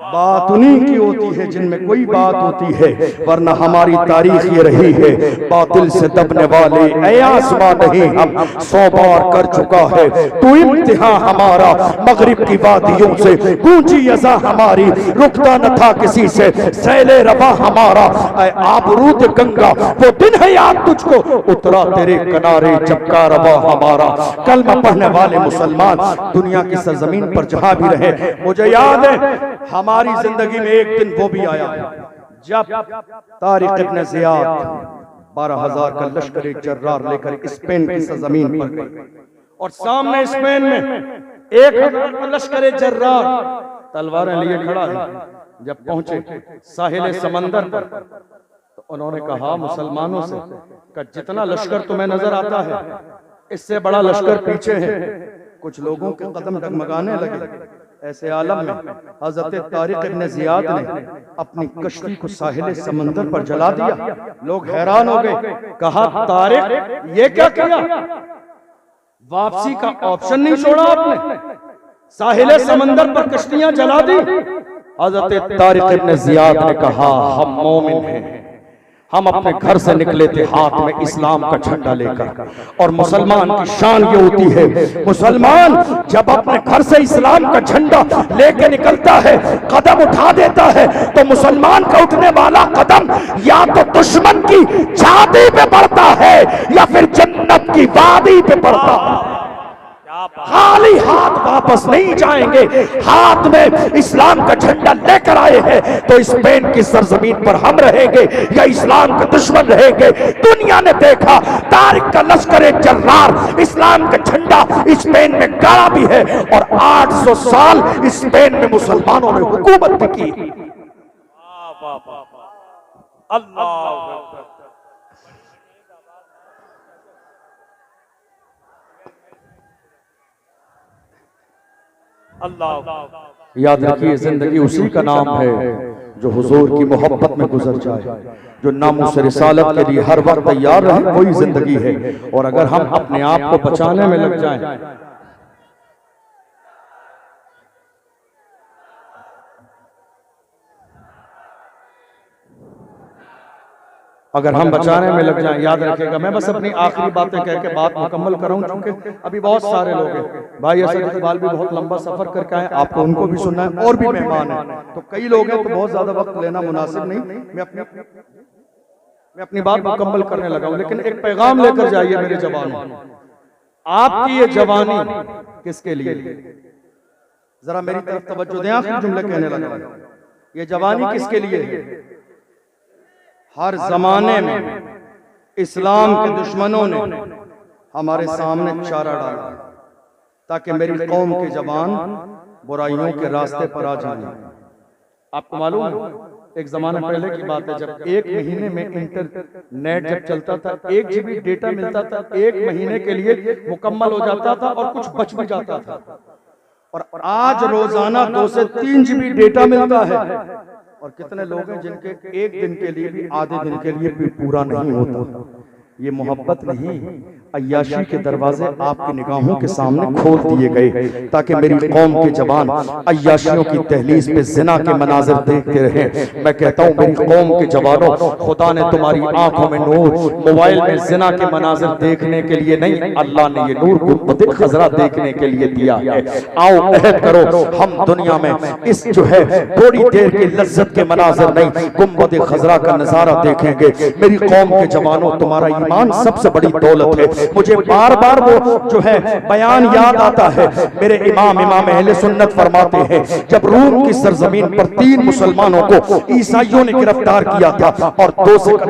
बात उन्हीं की होती है जिनमें कोई बात होती है। वरना हमारी तारीख ये रही है बातिल से दबने वाले ऐ आसमां नहीं हम 100 बार कर चुका है तू इम्तिहान हमारा। मगरिब की वादियों से गूंजी अज़ा हमारी, रुकता न था किसी से सैले रवा हमारा। ऐ आबरूद गंगा वो दिन है याद तुझको, उतरा तेरे किनारे जब का रवा हमारा। कलमा पढ़ने वाले मुसलमान दुनिया की सरजमीन पर जहां भी रहे, मुझे याद है हमारी जिंदगी में एक दिन वो भी आया जब तारिक इब्न ज़ियाद 12,000 का लश्कर जर्रार लेकर स्पेन की सरजमीन पर गए और सामने स्पेन में 1,000 का लश्कर जर्रार तलवारें लिए खड़ा है। जब पहुंचे साहिल समंदर पर तो उन्होंने कहा मुसलमानों से कि जितना लश्कर तुम्हें नजर आता है इससे बड़ा लश्कर पीछे है। कुछ लोगों के कदम डगमगाने लगे। ऐसे आलम में हजरत तारिक इब्न ज़ियाद ने अपनी कश्ती को साहिल समंदर पर जला दिया। लोग हैरान हो गए, कहा तारिक ये क्या किया? वापसी का ऑप्शन नहीं छोड़ा आपने, साहिल समंदर पर कश्तियां जला दी। हजरत तारिक इब्न ज़ियाद ने कहा हम मोमिन हैं, हम अपने घर से निकले थे हाथ में इस्लाम का झंडा लेकर, और मुसलमान की शान ये होती है मुसलमान जब अपने घर से इस्लाम का झंडा लेके निकलता है, कदम उठा देता है, तो मुसलमान का उठने वाला कदम या तो दुश्मन की छाती पे पड़ता है या फिर जन्नत की वादी पे पड़ता है। खाली हाथ वापस नहीं जाएंगे, हाथ में इस्लाम का झंडा लेकर आए हैं। तो स्पेन की सरजमीन पर हम रहेंगे या इस्लाम के दुश्मन रहेंगे? दुनिया ने देखा तारिक का लश्कर जर्रार इस्लाम का झंडा स्पेन में गाड़ा भी है और 800 साल स्पेन में मुसलमानों ने हुकूमत भी की। अल्लाह अल्लाह याद रखिए जिंदगी उसी का नाम है जो हुजूर की मोहब्बत में गुजर जाए, जो नामूस रिसालत के लिए हर वक्त तैयार रहे, वही जिंदगी है। और अगर हम अपने आप को बचाने में लग जाएं, अगर हम बचाने में लग जाएं, याद रखिएगा। मैं बस अपनी आखिरी बातें कह के बात मुकम्मल करूं, क्योंकि अभी बहुत सारे लोग हैं। भाई असद इकबाल भी बहुत लंबा सफर करके आए, आपको उनको भी सुनना है, और भी मेहमान हैं, तो कई लोग हैं, तो बहुत ज्यादा वक्त लेना मुनासिब नहीं। मैं अपनी बात मुकम्मल करने लगा हूं, लेकिन एक पैगाम लेकर जाइए मेरे जवानों। आपकी ये जवानी किसके लिए? जरा मेरी तरफ तवज्जो दें, आखिरी जुमले कहने लगा। ये जवानी किसके लिए है? हर जमाने में इस्लाम के दुश्मनों ने हमारे सामने चारा डाला ताकि मेरी कौम के जवान बुराइयों के रास्ते पर आ जाएं। आपको मालूम है, एक जमाना पहले की बात है, जब एक महीने में इंटरनेट जब चलता था, 1 GB डेटा मिलता था, 1 महीने के लिए मुकम्मल हो जाता था और कुछ बच भी जाता था। और आज रोजाना 2 से 3 GB डेटा मिलता है। और कितने लोग हैं जिनके एक दिन के लिए भी, आधे दिन के लिए भी पूरा नहीं होता। ये मोहब्बत नहीं, अय्याशी के दरवाजे आपकी निगाहों के सामने खोल दिए गए ताकि मेरी कौम के जवान अय्याशियों की दहलीज पे जिना के मनाजिर देखते रहे। मैं कहता हूँ मेरी कौम के जवानों, खुदा ने तुम्हारी आंखों में नूर, मोबाइल में जिना के मनाजिर देखने के लिए नहीं, अल्लाह ने ये नूर गुंबद खजरा देखने के लिए दिया है। आओ अहद करो, हम दुनिया में इस जो है थोड़ी देर की लज्जत के मनाजिर नहीं, गुंबद खजरा का नजारा देखेंगे। मेरी कौम के जवानों, तुम्हारा ईमान सबसे बड़ी दौलत है। मुझे बार बार वो जो है बयान याद आता है, मेरे इमाम अहले सुन्नत फरमाते हैं, जब रूम की सरजमीन पर 3 मुसलमानों को ईसाइयों ने गिरफ्तार किया था और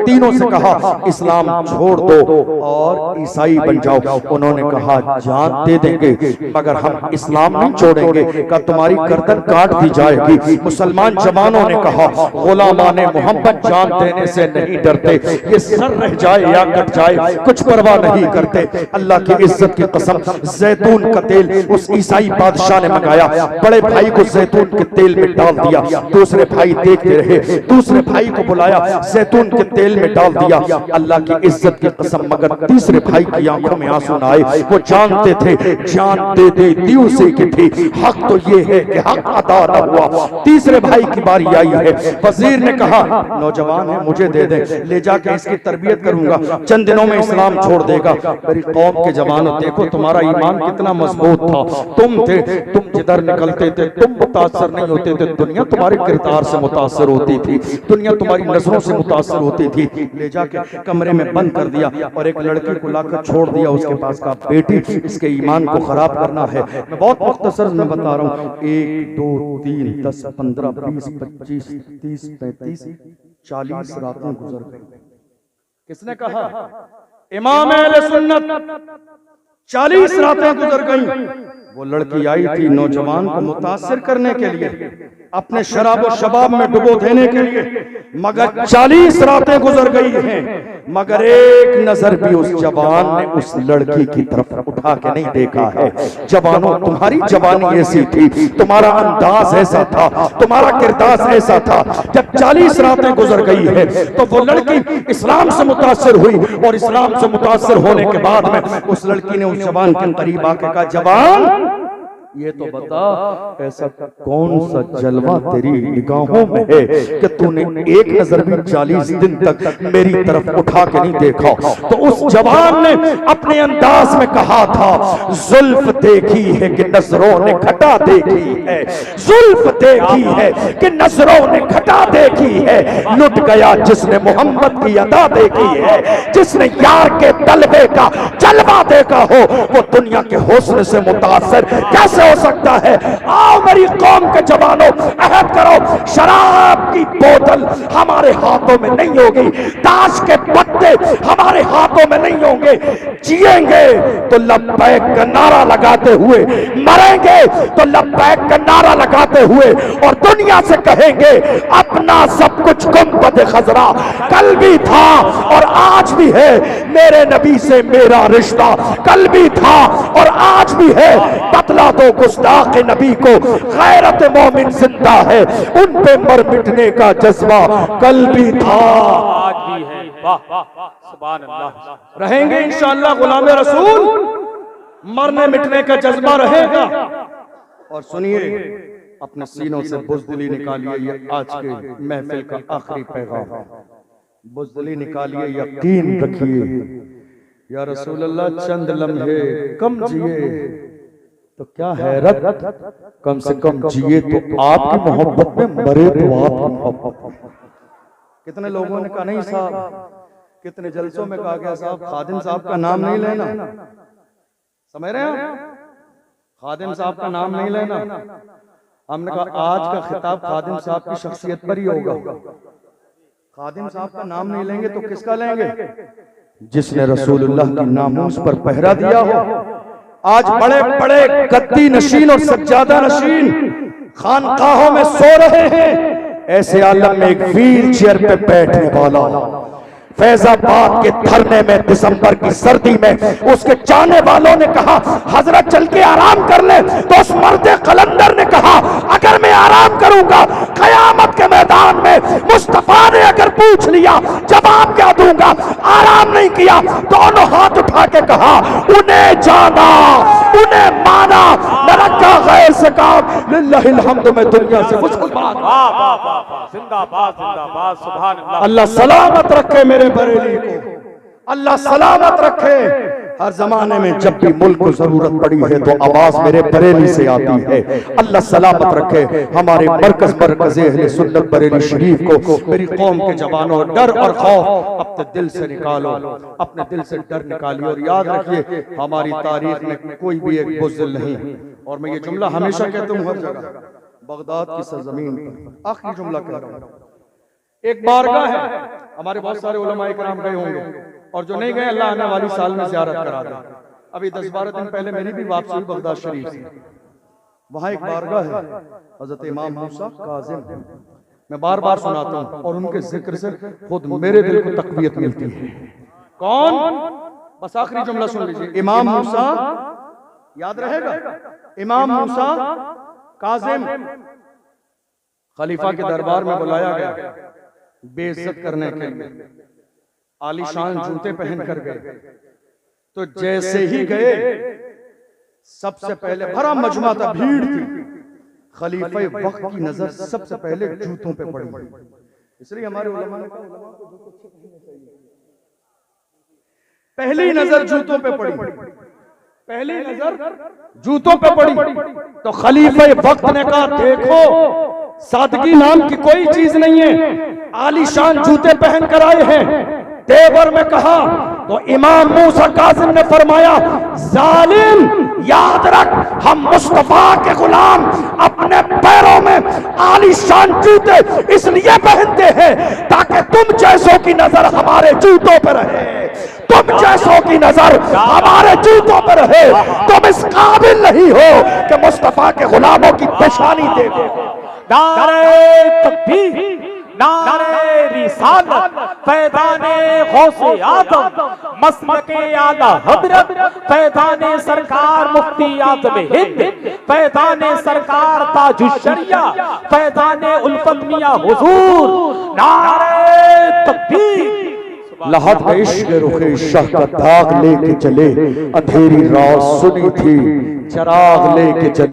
3 से कहा इस्लाम छोड़ दो और ईसाई बन जाओ, उन्होंने कहा जान दे देंगे मगर हम इस्लाम नहीं छोड़ेंगे, का तुम्हारी गर्दन काट दी जाएगी। मुसलमान जवानों ने कहा गुलामाने मोहम्मद जान देने से नहीं डरते, ये सर रह जाए या कट जाए कुछ परवाह नहीं करते। अल्लाह की इज्जत की कसम, जैतून का तेल उस ईसाई बादशाह ने मंगाया, बड़े भाई को जैतून के तेल में डाल दिया, दूसरे भाई देखते रहे, दूसरे भाई को बुलाया, जैतून के तेल में डाल दिया। अल्लाह की इज्जत की कसम, मगर तीसरे भाई की आंखों में आंसू न आए। वो जानते थे जान दे दे दी उसी की थी, हक तो ये है कि हक अदा न हुआ। तीसरे भाई की बारी आई है, वजीर ने कहा नौजवान है मुझे दे दे, ले जाके इसकी तरबियत करूंगा, चंद दिनों में इस्लाम छोड़ देगा। मेरी कौम के जवानों, देखो तुम्हारा ईमान कितना मजबूत था। तुम जिधर निकलते थे तुम मुतासर नहीं होते थे, दुनिया तुम्हारे किरदार से मुतासर होती थी, दुनिया तुम्हारी नजरों से मुतासर होती थी। ले जाके कमरे में बंद कर दिया और एक लड़की को लाकर छोड़ दिया उसके पास का, बेटी इसके ईमान को खराब करना है। मैं बहुत मुख्तसर में बता रहा हूँ, 1 2 3 10 15 20 25 30 35 40 रातें गुजर गई। किसने कहा? इमाम अहले सुन्नत। 40 रातें गुजर गई। वो लड़की आई थी नौजवान को मुतासिर करने के लिए, अपने शराब और शबाब में डुबो देने के लिए, मगर 40 रातें गुजर गई हैं, मगर एक नजर भी उस जवान ने उस लड़की की तरफ उठा के नहीं देखा है। जवानों, तुम्हारी जवानी ऐसी थी, तुम्हारा अंदाज ऐसा था, तुम्हारा किरदार ऐसा था। जब 40 रातें गुजर गई है तो वो लड़की इस्लाम से मुतासिर हुई, और इस्लाम से मुतासिर होने के बाद में उस लड़की ने उस जवान के करीब आके कहा, जवान ये तो बता ऐसा कौन सा जलवा तेरी निगाहों में है कि तूने एक नजर भी 40 दिन तक मेरी तरफ उठा के नहीं देखा। तो उस जवान ने अपने अंदाज में कहा था, जुल्फ देखी है कि नजरों ने घटा देखी है, जुल्फ देखी है कि नजरों ने घटा देखी है। लुट गया जिसने मोहम्मद की अदा देखी है, जिसने यार के तलबे का जलवा देखा हो वो दुनिया के हुस्न से मुतासर कैसे हो सकता है? आओ मेरी कौम के जवानों, अहद करो, शराब की बोतल हमारे हाथों में नहीं होगी, ताश के पत्ते हमारे हाथों में नहीं होंगे। जिएंगे तो लब्बैक का नारा लगाते हुए, मरेंगे तो लब्बैक का नारा लगाते हुए, और दुनिया से कहेंगे अपना सब कुछ गुंबद खजरा कल भी था और आज भी है, मेरे नबी से मेरा रिश्ता कल भी था और आज भी है, बतला दो को, गुस्ताख नबी को गैरत मोमिन जिंदा है, उन पे मर मिटने का जज्बा कल भी था, आज भी है। वाह सुभान अल्लाह। रहेंगे इंशाअल्लाह गुलाम रसूल, मरने मिटने का जज्बा रहेगा। और सुनिए, अपने सीनों से बुज़दिली निकालिए, ये आज के महफिल का आखिरी पैगाम है। बुज़दिली निकालिए, यकीन रखिए या रसूल अल्लाह चंद लम्हे कम जिए तो क्या हैरत, कम से कम जिए तो आपकी मोहब्बत में, मरे तो आपकी मोहब्बत। कितने लोगों ने कहा नहीं साहब, कितने जलसों में कहा गया साहब खादिम साहब का नाम नहीं लेना, समझ रहे हैं, खादिम साहब का नाम नहीं लेना। हमने कहा आज का खिताब खादिम साहब की शख्सियत पर ही होगा। खादिम साहब का नाम नहीं लेंगे तो किसका लेंगे? जिसने रसूलुल्लाह की नामूस पर पहरा दिया हो। आज बड़े बड़े गद्दी नशीन और सज्जादा नशीन खानकाहों में सो रहे हैं, ऐसे आलम में एक व्हील चेयर पे बैठने वाला फैजाबाद के धरने में दिसंबर की सर्दी में उसके चाहने वालों ने कहा हजरत चल के आराम कर ले, तो उस मर्दे कलंदर ने कहा अगर मैं आराम करूंगा कयामत के मैदान में मुस्तफा ने अगर पूछ लिया जवाब क्या दूंगा। आराम नहीं किया, दोनों हाथ उठा के कहा उन्हें जाना, उन्हें माना, न रखा गैर से काम, लिल्लाहिल हम्द में दुनिया से कुछ बात। जिंदाबाद जिंदाबाद सुभान अल्लाह। अल्लाह सलामत रखे मेरे बरेली को, अल्लाह सलामत रखे। हर जमाने में जब भी मुल्क को जरूरत पड़ी है तो आवाज मेरे बरेली से आती है। अल्लाह सलामत रखे हमारे मरकज अहले सुन्नत बरेली शरीफ को। मेरी कौम के जवानों, डर और खौफ अपने दिल से निकालो, अपने दिल से डर निकालिए। और याद रखिए हमारी तारीख में कोई भी एक बुज़दिल नहीं। और मैं ये जुमला हमेशा कहता हूँ हर जगह, बगदाद की सरजमीन पर आखिरी जुमला कह रहा हूँ, एक बारगाह है, हमारे बहुत सारे उलमाए किराम गए होंगे और जो नहीं गए अल्लाह आने वाली साल में ज़ियारत करा दे। अभी 10-12 दिन पहले मेरी भी वापसी हुई बगदाद शरीफ से। वहां एक बारगाह है हजरत इमाम मूसा काज़िम, मैं बार बार सुनाता हूँ और उनके जिक्र से खुद मेरे दिल को तक़वियत मिलती है। कौन? बस आखिरी जुमला सुन लीजिए, इमाम मूसा, याद रहेगा, इमाम मूसा काज़िम खलीफा के दरबार में बुलाया गया बेइज्जत करने के लिए, आलीशान जूते पहन कर गए। तो जैसे ही गए सबसे पहले भरा मजमा था, भीड़ थी, खलीफा वक्त की नजर सबसे पहले जूतों पे पड़ी। इसलिए हमारे उलमा ने कहा उलमा को जूते अच्छे पहनने चाहिए। पहली नजर जूतों पे पड़ी, पहली नजर जूतों पे पड़ी। तो खलीफा वक्त ने कहा देखो सादगी नाम की कोई चीज नहीं है, आलीशान जूते पहन कर आए हैं। तेवर में कहा तो इमाम मूसा काज़िम ने फरमाया जालिम याद रख हम मुस्तफा के गुलाम अपने पैरों में आलीशान जूते इसलिए पहनते हैं ताकि तुम जैसों की नजर हमारे जूतों पर रहे, तुम जैसों की नजर हमारे जूतों पर रहे। तुम इस काबिल नहीं हो कि मुस्तफा के गुलामों की पेशानी देखो। नारे तकबीर, नारे रिसालत, फैज़ाने गौसे आज़म, मसलके आला हज़रत, फैज़ाने सरकार मुफ्ती आज़म हिंद, फैज़ाने सरकार ताजुश्शरिया, फैज़ाने उल्फत मियां हुजूर। नारे तकबीर। लहद में इश्क़ रुखे शाह का दाग लेके चले, अंधेरी रात सुनी थी चराग लेके चले।